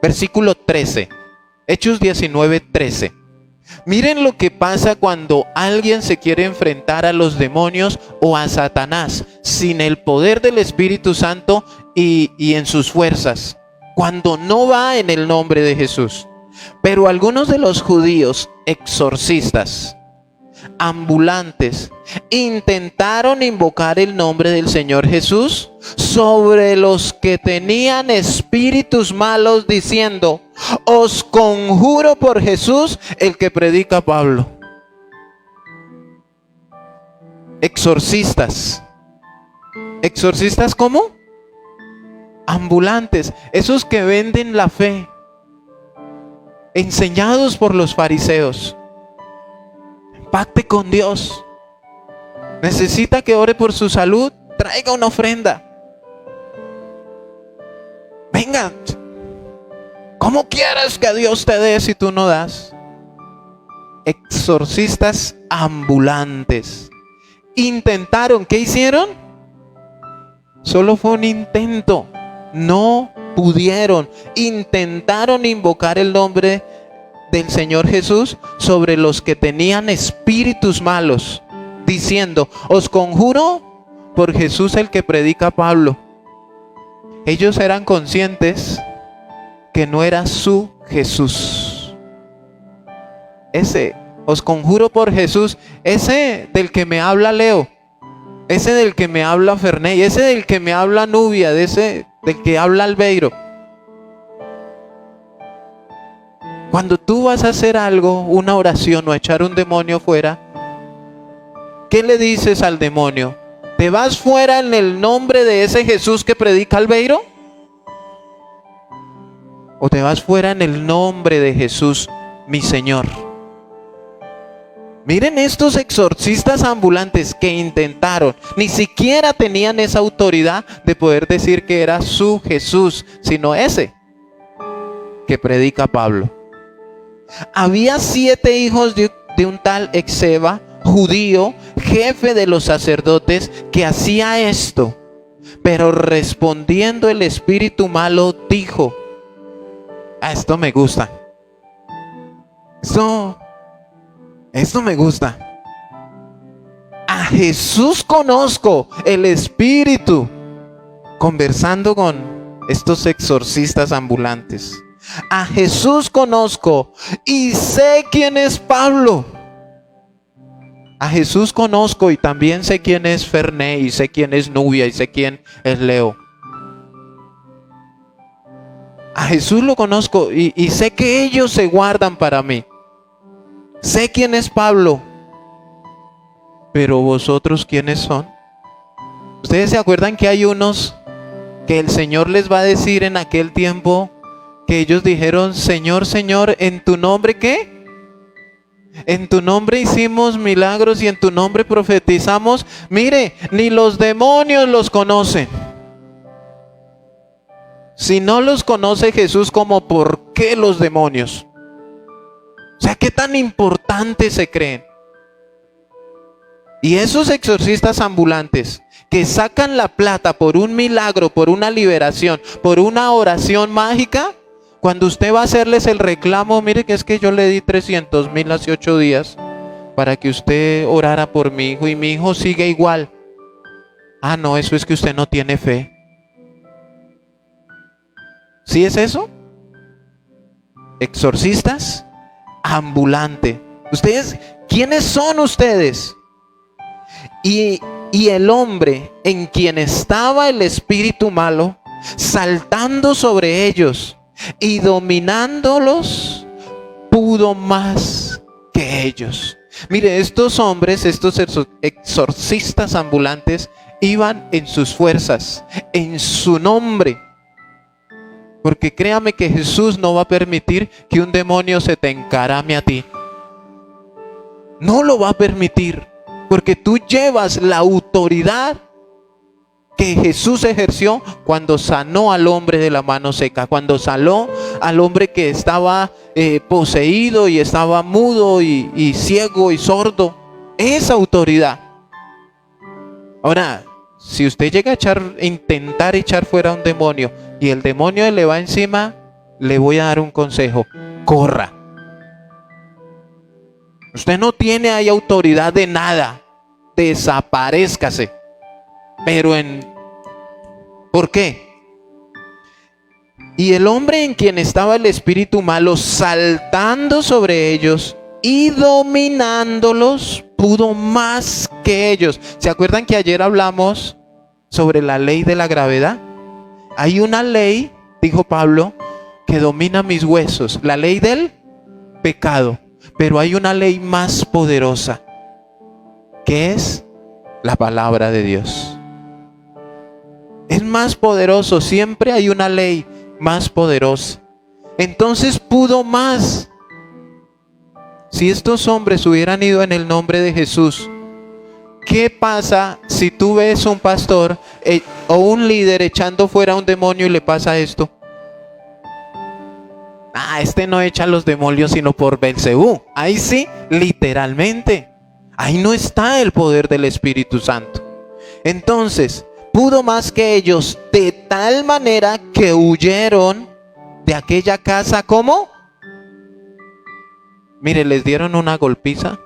versículo 13. Hechos 19, 13. Miren lo que pasa cuando alguien se quiere enfrentar a los demonios o a Satanás sin el poder del Espíritu Santo y en sus fuerzas, cuando no va en el nombre de Jesús. Pero algunos de los judíos exorcistas, ambulantes, intentaron invocar el nombre del Señor Jesús sobre los que tenían espíritus malos, diciendo: os conjuro por Jesús, el que predica Pablo. Exorcistas. ¿Exorcistas cómo? Ambulantes, esos que venden la fe, enseñados por los fariseos. Pacte con Dios. Necesita que ore por su salud, traiga una ofrenda. Venga, ¿cómo quieres que Dios te dé si tú no das? Exorcistas ambulantes. Intentaron, ¿qué hicieron? Solo fue un intento. No pudieron. Intentaron invocar el nombre del Señor Jesús sobre los que tenían espíritus malos, diciendo: os conjuro por Jesús, el que predica Pablo. Ellos eran conscientes que no era su Jesús. Ese, os conjuro por Jesús, ese del que me habla Leo, ese del que me habla Ferney, ese del que me habla Nubia, ese del que habla Albeiro. Cuando tú vas a hacer algo, una oración o echar un demonio fuera, ¿qué le dices al demonio? ¿Te vas fuera en el nombre de ese Jesús que predica Albeiro? ¿O te vas fuera en el nombre de Jesús, mi Señor? Miren estos exorcistas ambulantes que intentaron, ni siquiera tenían esa autoridad de poder decir que era su Jesús, sino ese que predica Pablo. Había 7 hijos de un tal Exeba, judío, jefe de los sacerdotes, que hacía esto. Pero respondiendo el espíritu malo, dijo: esto me gusta. Esto me gusta. A Jesús conozco, el espíritu. Conversando con estos exorcistas ambulantes. A Jesús conozco y sé quién es Pablo. A Jesús conozco y también sé quién es Ferney, y sé quién es Nubia, y sé quién es Leo. A Jesús lo conozco y sé que ellos se guardan para mí. Sé quién es Pablo. Pero vosotros, ¿quiénes son? ¿Ustedes se acuerdan que hay unos que el Señor les va a decir en aquel tiempo que ellos dijeron: Señor, Señor, ¿en tu nombre qué? En tu nombre hicimos milagros y en tu nombre profetizamos. Mire, ni los demonios los conocen. Si no los conoce Jesús, ¿cómo por qué los demonios? O sea, ¿qué tan importantes se creen? Y esos exorcistas ambulantes que sacan la plata por un milagro, por una liberación, por una oración mágica, cuando usted va a hacerles el reclamo: mire que es que yo le di 300,000 hace 8 días para que usted orara por mi hijo y mi hijo sigue igual. Ah, no, eso es que usted no tiene fe. ¿Sí es eso? Exorcistas ambulante. ¿Ustedes? ¿Quiénes son ustedes? Y, y el hombre en quien estaba el espíritu malo, saltando sobre ellos y dominándolos, pudo más que ellos. Mire, estos hombres, estos exorcistas ambulantes, iban en sus fuerzas, en su nombre. Porque créame que Jesús no va a permitir que un demonio se te encarame a ti. No lo va a permitir, porque tú llevas la autoridad que Jesús ejerció cuando sanó al hombre de la mano seca, cuando sanó al hombre que estaba poseído y estaba mudo y ciego y sordo. Esa autoridad. Ahora, si usted llega a intentar echar fuera un demonio y el demonio le va encima, le voy a dar un consejo: corra. Usted no tiene ahí autoridad de nada. Desaparezcase. Pero ¿por qué? Y el hombre en quien estaba el espíritu malo, saltando sobre ellos y dominándolos, pudo más que ellos. ¿Se acuerdan que ayer hablamos sobre la ley de la gravedad? Hay una ley, dijo Pablo, que domina mis huesos, la ley del pecado. Pero hay una ley más poderosa, que es la palabra de Dios. Es más poderoso, siempre hay una ley más poderosa. Entonces pudo más. Si estos hombres hubieran ido en el nombre de Jesús, ¿qué pasa si tú ves un pastor o un líder echando fuera un demonio y le pasa esto? Este no echa los demonios sino por Belcebú. Ahí sí, literalmente. Ahí no está el poder del Espíritu Santo. Entonces, pudo más que ellos, de tal manera que huyeron de aquella casa. ¿Cómo? Mire, les dieron una golpiza,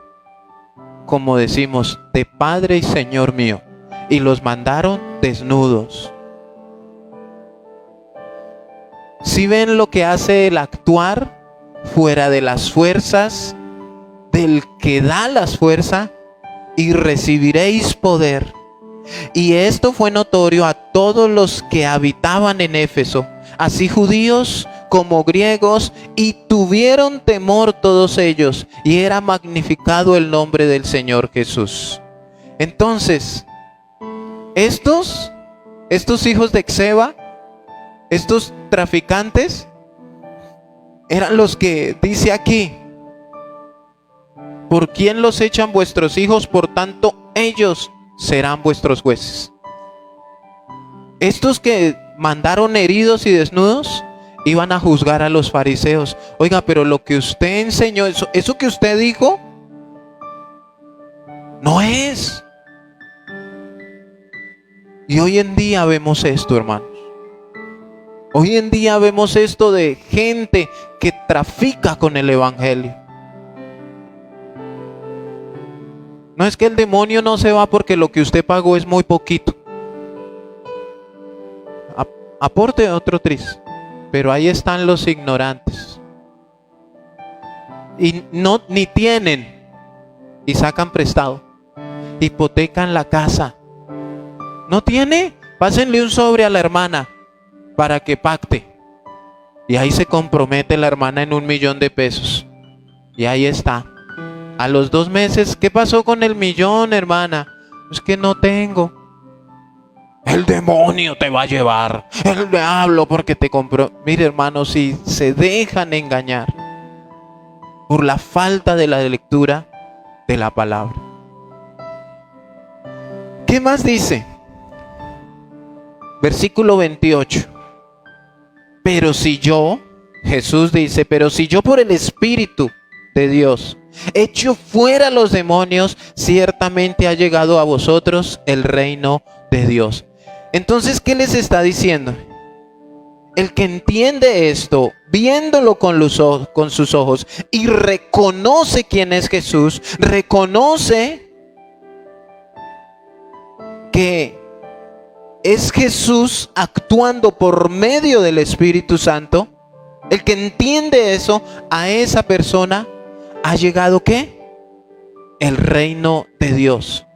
como decimos, de Padre y Señor mío, y los mandaron desnudos. ¿Sí ven lo que hace el actuar fuera de las fuerzas del que da las fuerzas? Y recibiréis poder. Y esto fue notorio a todos los que habitaban en Éfeso, así judíos como griegos, y tuvieron temor todos ellos, y era magnificado el nombre del Señor Jesús. Entonces, estos hijos de Exeba, estos traficantes, eran los que dice aquí: ¿por quién los echan vuestros hijos? Por tanto, ellos serán vuestros jueces. Estos que mandaron heridos y desnudos iban a juzgar a los fariseos. Oiga, pero lo que usted enseñó, eso que usted dijo, no es. Y hoy en día vemos esto, hermanos. Hoy en día vemos esto de gente que trafica con el evangelio. No es que el demonio no se va porque lo que usted pagó es muy poquito. Aporte otro tris. Pero ahí están los ignorantes. Y no, ni tienen. Y sacan prestado. Hipotecan la casa. ¿No tiene? Pásenle un sobre a la hermana para que pacte. Y ahí se compromete la hermana en 1.000.000 pesos. Y ahí está. A los 2 meses, ¿qué pasó con el 1.000.000, hermana? Es que no tengo. El demonio te va a llevar. El diablo porque te compró. Mire, hermanos, si se dejan engañar por la falta de la lectura de la palabra. ¿Qué más dice? Versículo 28. Pero si yo, Jesús dice, pero si yo por el Espíritu de Dios echo fuera los demonios, ciertamente ha llegado a vosotros el reino de Dios. Entonces, ¿qué les está diciendo? El que entiende esto, viéndolo con sus ojos y reconoce quién es Jesús, reconoce que es Jesús actuando por medio del Espíritu Santo. El que entiende eso, a esa persona ha llegado ¿qué? El reino de Dios.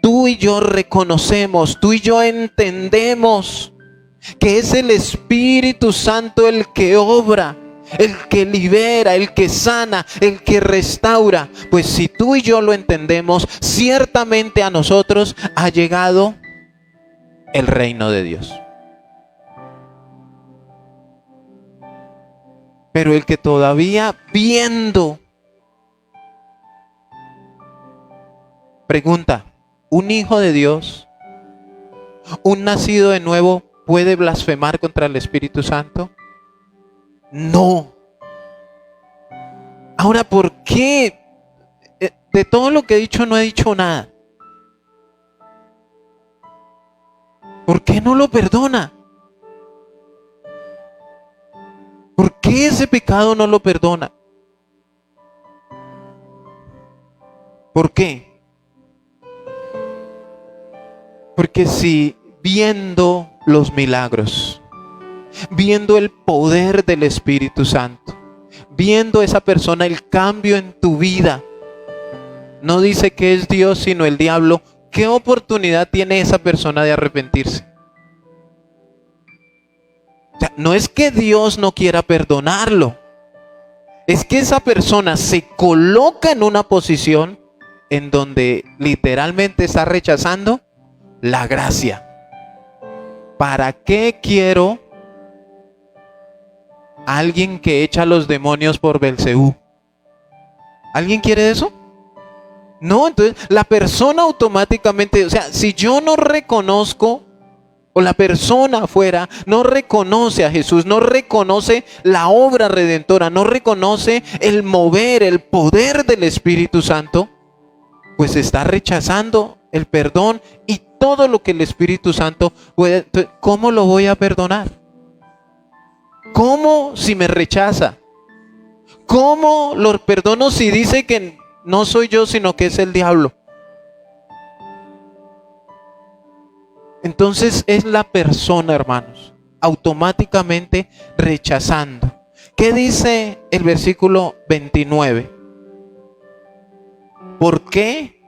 tú y yo reconocemos, tú y yo entendemos que es el Espíritu Santo el que obra, el que libera, el que sana, el que restaura, pues si tú y yo lo entendemos, ciertamente a nosotros ha llegado el reino de Dios. Pero el que todavía viendo, pregunta, ¿un hijo de Dios, un nacido de nuevo, puede blasfemar contra el Espíritu Santo? No. Ahora, ¿por qué? De todo lo que he dicho no he dicho nada. ¿Por qué no lo perdona? ¿Por qué ese pecado no lo perdona? ¿Por qué? Porque si viendo los milagros, viendo el poder del Espíritu Santo, viendo esa persona el cambio en tu vida, no dice que es Dios sino el diablo, ¿qué oportunidad tiene esa persona de arrepentirse? O sea, no es que Dios no quiera perdonarlo, es que esa persona se coloca en una posición en donde literalmente está rechazando la gracia. ¿Para qué quiero a alguien que echa los demonios por Belcebú? ¿Alguien quiere eso? No, entonces la persona automáticamente, o sea, si yo no reconozco, o la persona afuera no reconoce a Jesús, no reconoce la obra redentora, no reconoce el mover, el poder del Espíritu Santo, pues está rechazando el perdón y todo lo que el Espíritu Santo puede. ¿Cómo lo voy a perdonar? ¿Cómo si me rechaza? ¿Cómo lo perdono si dice que no soy yo sino que es el diablo? Entonces es la persona, hermanos, automáticamente rechazando. ¿Qué dice el versículo 29? ¿Por qué?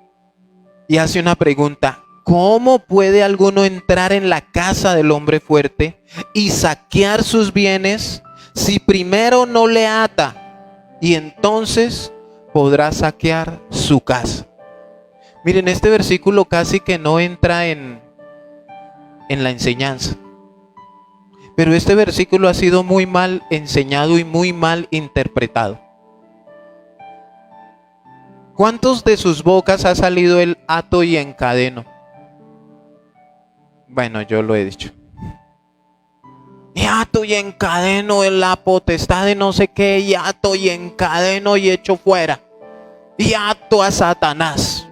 Y hace una pregunta. ¿Cómo puede alguno entrar en la casa del hombre fuerte y saquear sus bienes si primero no le ata? Y entonces podrá saquear su casa. Miren, este versículo casi que no entra en la enseñanza. Pero este versículo ha sido muy mal enseñado y muy mal interpretado. ¿Cuántos de sus bocas ha salido el ato y encadeno? Bueno, yo lo he dicho. Y ato y encadeno en la potestad de no sé qué, y ato y encadeno y echo fuera. Y ato a Satanás.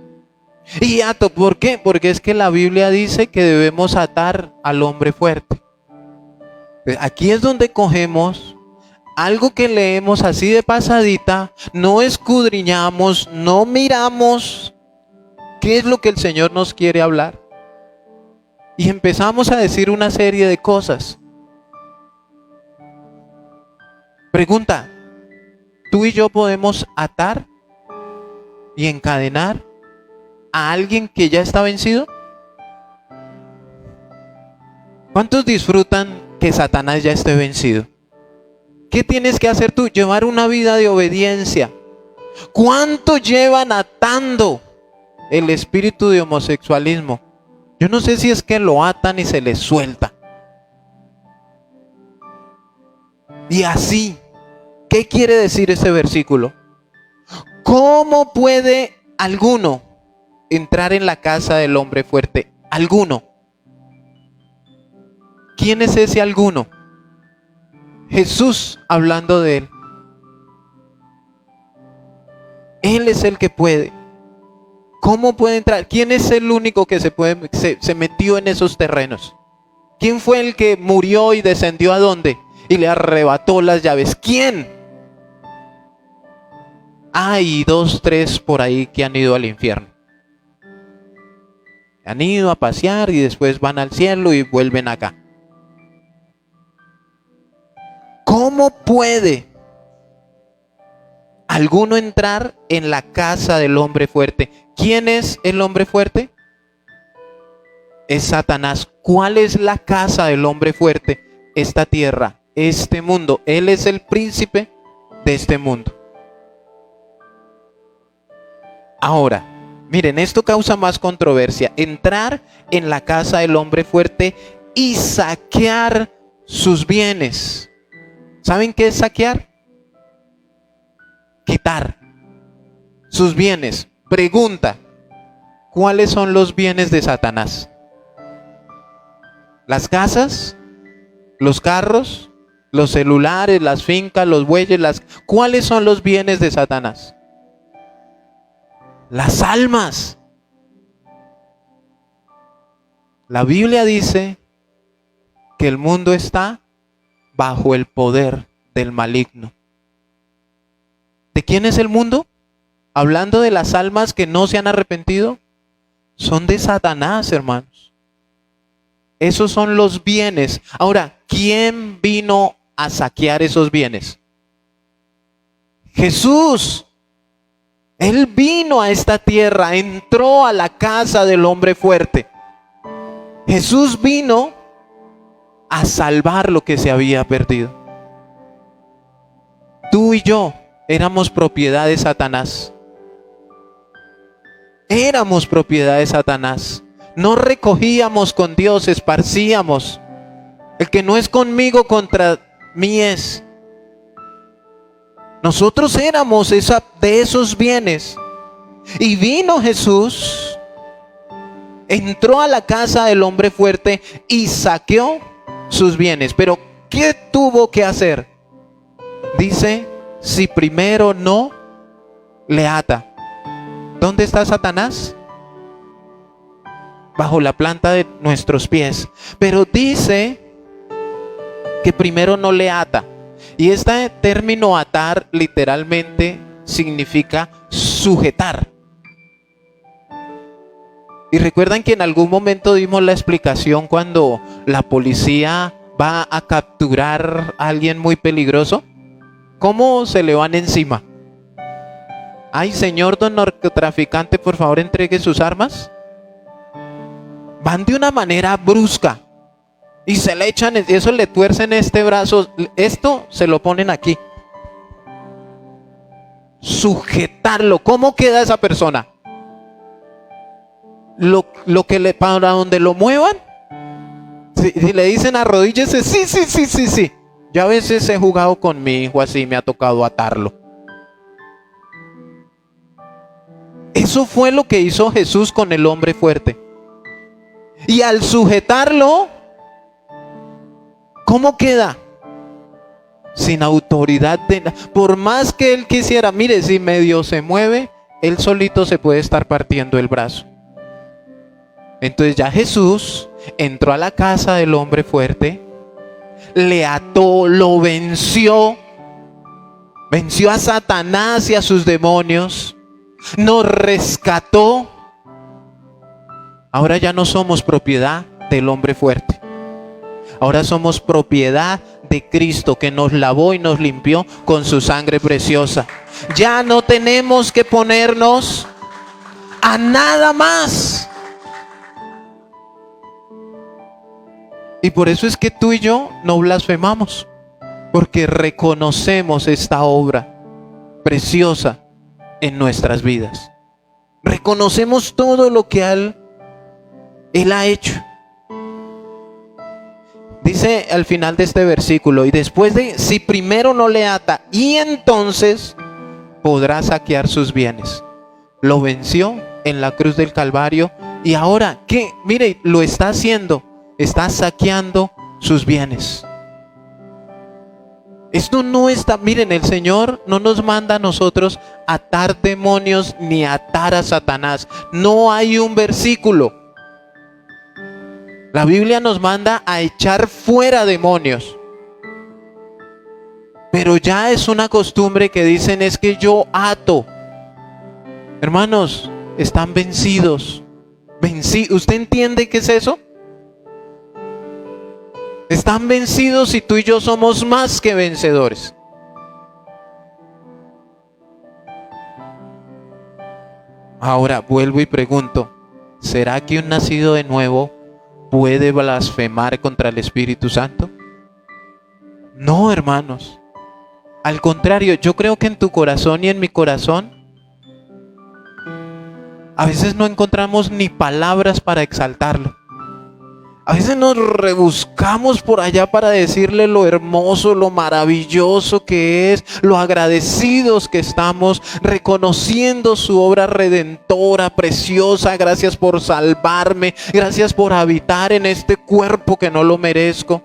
Y ato, ¿por qué? Porque es que la Biblia dice que debemos atar al hombre fuerte. Aquí es donde cogemos algo que leemos así de pasadita, no escudriñamos, no miramos qué es lo que el Señor nos quiere hablar. Y empezamos a decir una serie de cosas. Pregunta, ¿tú y yo podemos atar y encadenar a alguien que ya está vencido? ¿Cuántos disfrutan que Satanás ya esté vencido? ¿Qué tienes que hacer tú? Llevar una vida de obediencia. ¿Cuánto llevan atando el espíritu de homosexualismo? Yo no sé si es que lo atan y se les suelta. Y así, ¿qué quiere decir ese versículo? ¿Cómo puede alguno entrar en la casa del hombre fuerte? Alguno. ¿Quién es ese alguno? Jesús hablando de él. Él es el que puede. ¿Cómo puede entrar? ¿Quién es el único que se metió en esos terrenos? ¿Quién fue el que murió y descendió a dónde? Y le arrebató las llaves. ¿Quién? Hay 2, 3 por ahí que han ido al infierno. Han ido a pasear y después van al cielo y vuelven acá. ¿Cómo puede alguno entrar en la casa del hombre fuerte? ¿Quién es el hombre fuerte? es Satanás. ¿Cuál es la casa del hombre fuerte? Esta tierra, este mundo. Él es el príncipe de este mundo. Ahora, miren, esto causa más controversia. Entrar en la casa del hombre fuerte y saquear sus bienes. ¿Saben qué es saquear? Quitar sus bienes. Pregunta, ¿cuáles son los bienes de Satanás? ¿Las casas? ¿Los carros? ¿Los celulares? ¿Las fincas? ¿Los bueyes? ¿Cuáles son los bienes de Satanás? Las almas. La Biblia dice que el mundo está bajo el poder del maligno. ¿De quién es el mundo? Hablando de las almas que no se han arrepentido, son de Satanás, hermanos. Esos son los bienes. Ahora, ¿quién vino a saquear esos bienes? Jesús. Él vino a esta tierra, entró a la casa del hombre fuerte. Jesús vino a salvar lo que se había perdido. Tú y yo éramos propiedad de Satanás. Éramos propiedad de Satanás. No recogíamos con Dios, esparcíamos. El que no es conmigo, contra mí es. Nosotros éramos de esos bienes. Y vino Jesús, entró a la casa del hombre fuerte y saqueó sus bienes. Pero ¿qué tuvo que hacer? Dice, si primero no le ata. ¿Dónde está Satanás? Bajo la planta de nuestros pies. Pero dice que primero no le ata. Y este término atar literalmente significa sujetar. Y recuerdan que en algún momento dimos la explicación cuando la policía va a capturar a alguien muy peligroso. ¿Cómo se le van encima? Ay, señor don narcotraficante, por favor entregue sus armas. Van de una manera brusca. Y se le echan, eso le tuercen este brazo, esto se lo ponen aquí. Sujetarlo. ¿Cómo queda esa persona? Lo que para donde lo muevan. Si le dicen arrodíllese, sí. Yo a veces he jugado con mi hijo así, me ha tocado atarlo. Eso fue lo que hizo Jesús con el hombre fuerte. Y al sujetarlo, ¿cómo queda? Sin autoridad. Por más que él quisiera, mire, si medio se mueve, él solito se puede estar partiendo el brazo. Entonces ya Jesús entró a la casa del hombre fuerte, le ató, lo venció, venció a Satanás y a sus demonios, nos rescató. Ahora ya no somos propiedad del hombre fuerte. Ahora somos propiedad de Cristo, que nos lavó y nos limpió con su sangre preciosa. Ya no tenemos que ponernos a nada más. Y por eso es que tú y yo no blasfemamos, porque reconocemos esta obra preciosa en nuestras vidas. Reconocemos todo lo que Él ha hecho. Dice al final de este versículo, y después de, si primero no le ata, y entonces podrá saquear sus bienes. Lo venció en la cruz del Calvario, y ahora, ¿qué? Mire, lo está haciendo, está saqueando sus bienes. Esto no está, miren, el Señor no nos manda a nosotros atar demonios ni atar a Satanás. No hay un versículo. La Biblia nos manda a echar fuera demonios. Pero ya es una costumbre que dicen es que yo ato. Hermanos, están vencidos. ¿Usted entiende qué es eso? Están vencidos y tú y yo somos más que vencedores. Ahora vuelvo y pregunto, ¿será que un nacido de nuevo puede blasfemar contra el Espíritu Santo? No, hermanos. Al contrario, yo creo que en tu corazón y en mi corazón a veces no encontramos ni palabras para exaltarlo. A veces nos rebuscamos por allá para decirle lo hermoso, lo maravilloso que es, lo agradecidos que estamos, reconociendo su obra redentora, preciosa. Gracias por salvarme, gracias por habitar en este cuerpo que no lo merezco.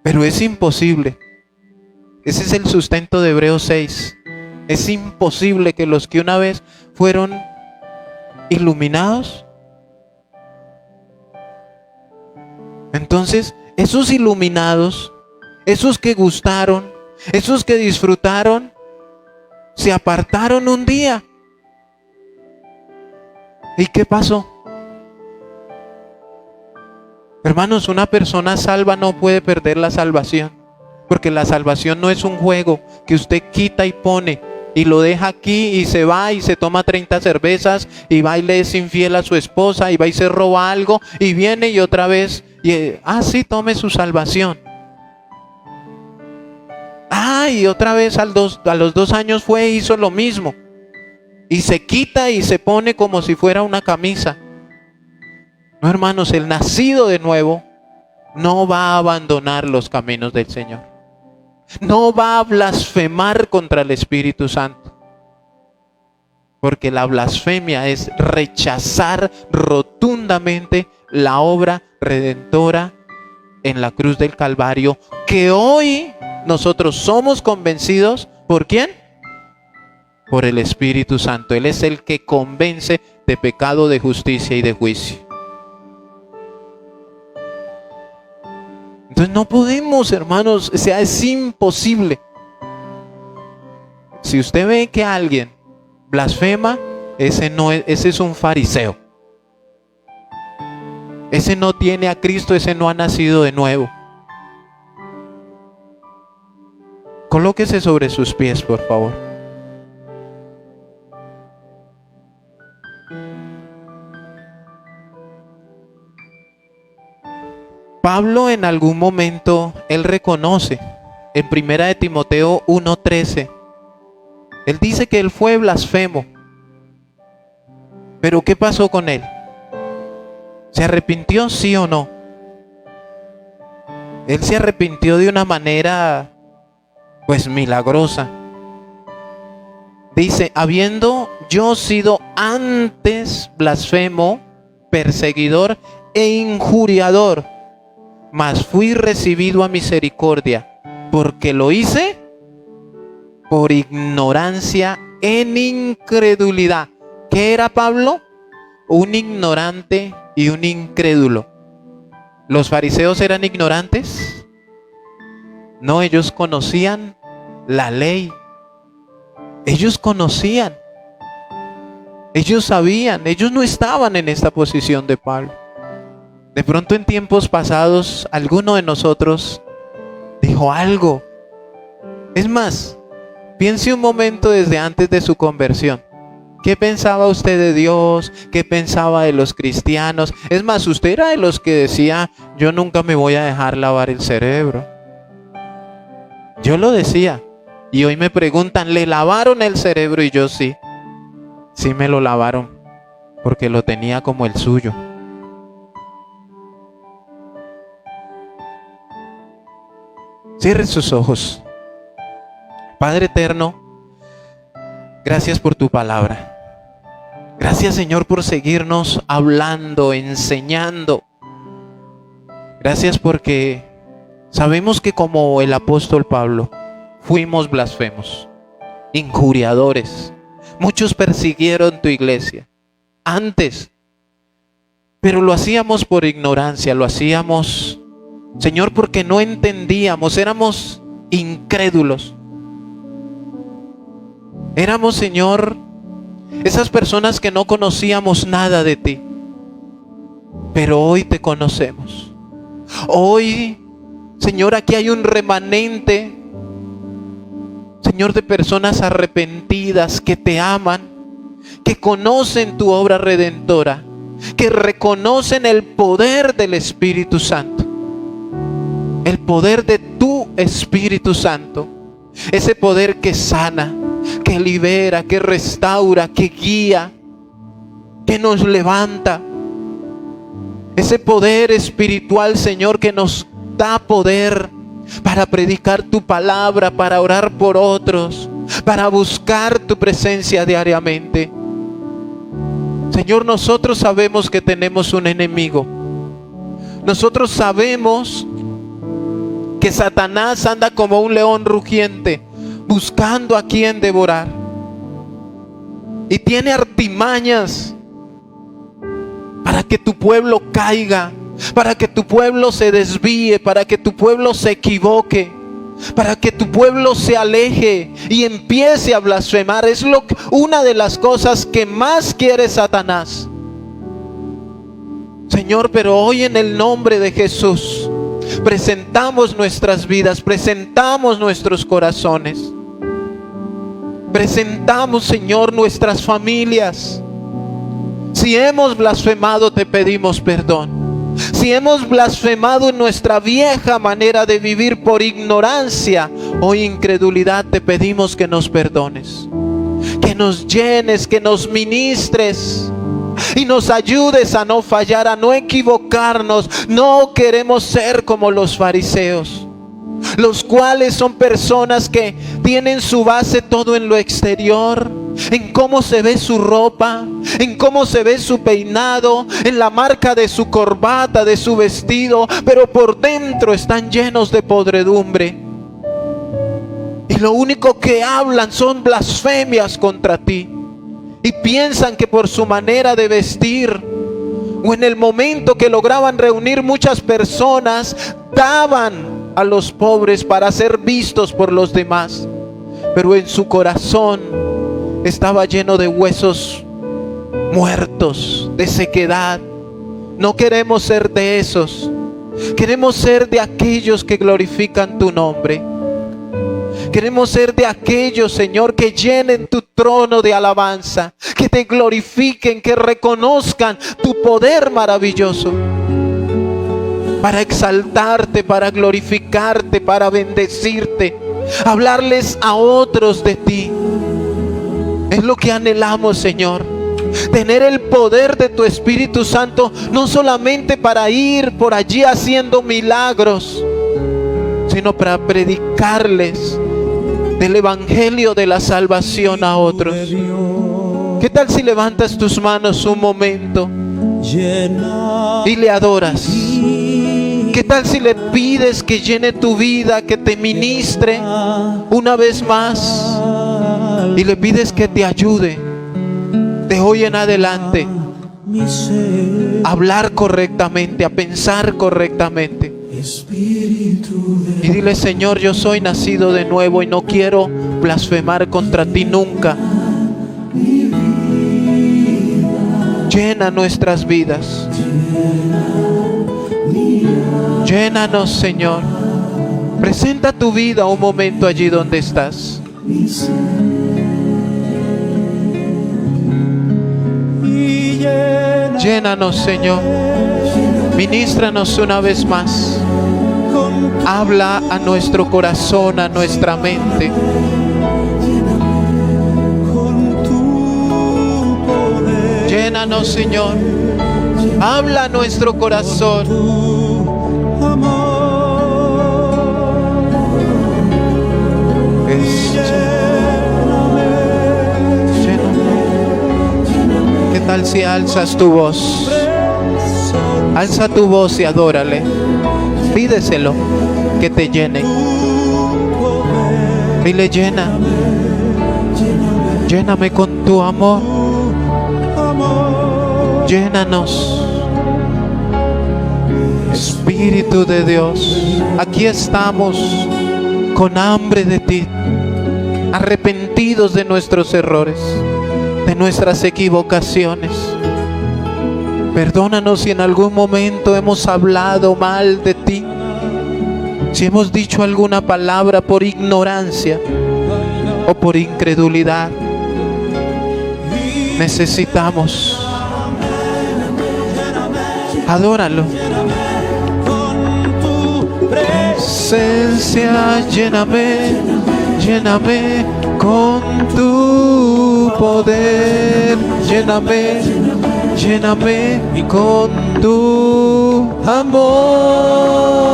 Pero es imposible. Ese es el sustento de Hebreos 6. Es imposible que los que una vez fueron iluminados, entonces esos iluminados, esos que gustaron, esos que disfrutaron, se apartaron un día. ¿Y qué pasó? Hermanos, una persona salva no puede perder la salvación, porque la salvación no es un juego que usted quita y pone y lo deja aquí y se va y se toma 30 cervezas y va y le es infiel a su esposa y va y se roba algo y viene y otra vez sí, tome su salvación. Y otra vez a los 2 años fue e hizo lo mismo y se quita y se pone como si fuera una camisa. No, hermanos, el nacido de nuevo no va a abandonar los caminos del Señor. No va a blasfemar contra el Espíritu Santo. Porque la blasfemia es rechazar rotundamente la obra redentora en la cruz del Calvario, que hoy nosotros somos convencidos. ¿Por quién? Por el Espíritu Santo. Él es el que convence de pecado, de justicia y de juicio. Entonces no podemos, hermanos, es imposible. Si usted ve que alguien blasfema, ese es un fariseo. Ese no tiene a Cristo, ese no ha nacido de nuevo. Colóquese sobre sus pies, por favor. Pablo en algún momento, él reconoce en 1 de Timoteo 1:13, él dice que él fue blasfemo. Pero ¿qué pasó con él? ¿Se arrepintió, sí o no? Él se arrepintió de una manera, pues, milagrosa. Dice, habiendo yo sido antes blasfemo, perseguidor e injuriador, mas fui recibido a misericordia, porque lo hice por ignorancia en incredulidad. ¿Qué era Pablo? Un ignorante y un incrédulo. ¿Los fariseos eran ignorantes? No, ellos conocían la ley. Ellos conocían. Ellos sabían. Ellos no estaban en esta posición de Pablo. De pronto en tiempos pasados, alguno de nosotros dijo algo. Es más, piense un momento desde antes de su conversión. ¿Qué pensaba usted de Dios? ¿Qué pensaba de los cristianos? Es más, usted era de los que decía, yo nunca me voy a dejar lavar el cerebro. Yo lo decía. Y hoy me preguntan, ¿le lavaron el cerebro? Y yo sí. Sí me lo lavaron, porque lo tenía como el suyo. Cierre sus ojos. Padre eterno, gracias por tu palabra. Gracias, Señor, por seguirnos hablando, enseñando. Gracias porque sabemos que como el apóstol Pablo, fuimos blasfemos, injuriadores. Muchos persiguieron tu iglesia antes, pero lo hacíamos por ignorancia, lo hacíamos, Señor, porque no entendíamos, éramos incrédulos. Éramos, Señor, esas personas que no conocíamos nada de ti. Pero hoy te conocemos. Hoy, Señor, aquí hay un remanente, Señor, de personas arrepentidas que te aman, que conocen tu obra redentora, que reconocen el poder del Espíritu Santo. El poder de tu Espíritu Santo. Ese poder que sana, que libera, que restaura, que guía, que nos levanta. Ese poder espiritual, Señor, que nos da poder para predicar tu palabra, para orar por otros, para buscar tu presencia diariamente. Señor, nosotros sabemos que tenemos un enemigo. Nosotros sabemos que Satanás anda como un león rugiente, buscando a quien devorar. Y tiene artimañas para que tu pueblo caiga, para que tu pueblo se desvíe, para que tu pueblo se equivoque, para que tu pueblo se aleje y empiece a blasfemar. Es una de las cosas que más quiere Satanás. Señor, pero hoy en el nombre de Jesús presentamos nuestras vidas, presentamos nuestros corazones, presentamos, Señor, nuestras familias. Si hemos blasfemado, te pedimos perdón. Si hemos blasfemado en nuestra vieja manera de vivir por ignorancia o incredulidad, te pedimos que nos perdones, que nos llenes, que nos ministres y nos ayudes a no fallar, a no equivocarnos. No queremos ser como los fariseos, los cuales son personas que tienen su base todo en lo exterior, en cómo se ve su ropa, en cómo se ve su peinado, en la marca de su corbata, de su vestido, pero por dentro están llenos de podredumbre. Y lo único que hablan son blasfemias contra ti. Y piensan que por su manera de vestir, o en el momento que lograban reunir muchas personas, daban a los pobres para ser vistos por los demás. Pero en su corazón estaba lleno de huesos muertos, de sequedad. No queremos ser de esos. Queremos ser de aquellos que glorifican tu nombre. Queremos ser de aquellos, Señor, que llenen tu trono de alabanza, que te glorifiquen, que reconozcan tu poder maravilloso, para exaltarte, para glorificarte, para bendecirte, hablarles a otros de ti. Es lo que anhelamos, Señor. Tener el poder de tu Espíritu Santo, no solamente para ir por allí haciendo milagros, sino para predicarles del Evangelio de la salvación a otros. ¿Qué tal si levantas tus manos un momento y le adoras? ¿Qué tal si le pides que llene tu vida, que te ministre una vez más? Y le pides que te ayude de hoy en adelante a hablar correctamente, a pensar correctamente. Y dile: Señor, yo soy nacido de nuevo y no quiero blasfemar contra ti nunca. Llena nuestras vidas. Llénanos, Señor. Presenta tu vida un momento allí donde estás. Llénanos, Señor. Ministranos una vez más. Habla a nuestro corazón, a nuestra mente. Llénanos, Señor. Habla a nuestro corazón. ¿Qué tal si alzas tu voz? Alza tu voz y adórale. Pídeselo que te llene. Dile: llena. Lléname con tu amor. Llénanos. Espíritu de Dios, aquí estamos con hambre de ti, arrepentidos de nuestros errores, de nuestras equivocaciones. Perdónanos si en algún momento hemos hablado mal de ti, si hemos dicho alguna palabra por ignorancia o por incredulidad. Necesitamos Adóralo. Presencia, lléname, lléname con tu poder. Lléname, lléname con tu amor.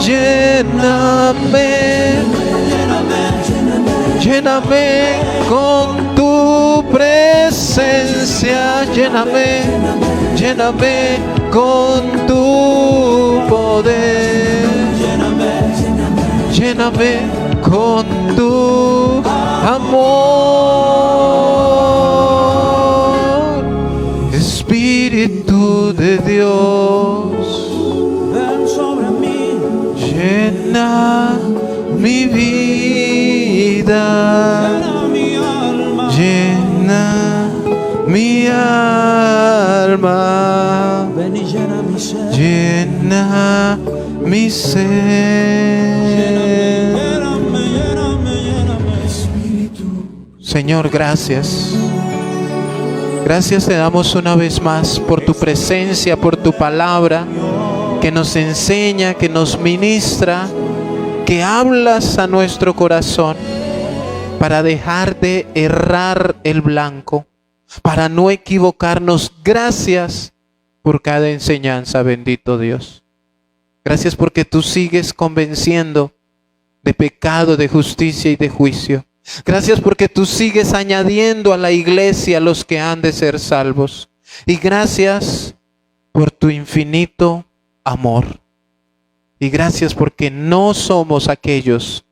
Lléname, lléname con tu presencia. Lléname, lléname con tu poder. Lléname con tu amor. Espíritu de Dios, ven sobre mí, llena mi vida, llena mi alma, llena mi alma, ven y llena mi ser, llena mi ser. lléname, lléname, lléname, Espíritu. Señor, gracias. Gracias te damos una vez más por tu presencia, por tu palabra que nos enseña, que nos ministra, que hablas a nuestro corazón para dejar de errar el blanco, para no equivocarnos. Gracias por cada enseñanza, bendito Dios. Gracias porque tú sigues convenciendo de pecado, de justicia y de juicio. Gracias porque tú sigues añadiendo a la iglesia los que han de ser salvos. Y gracias por tu infinito amor. Y gracias porque no somos aquellos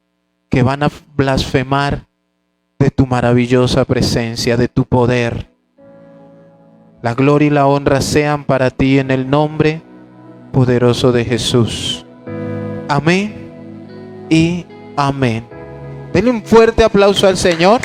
que van a blasfemar de tu maravillosa presencia, de tu poder. La gloria y la honra sean para ti en el nombre poderoso de Jesús. Amén y amén. Denle un fuerte aplauso al Señor.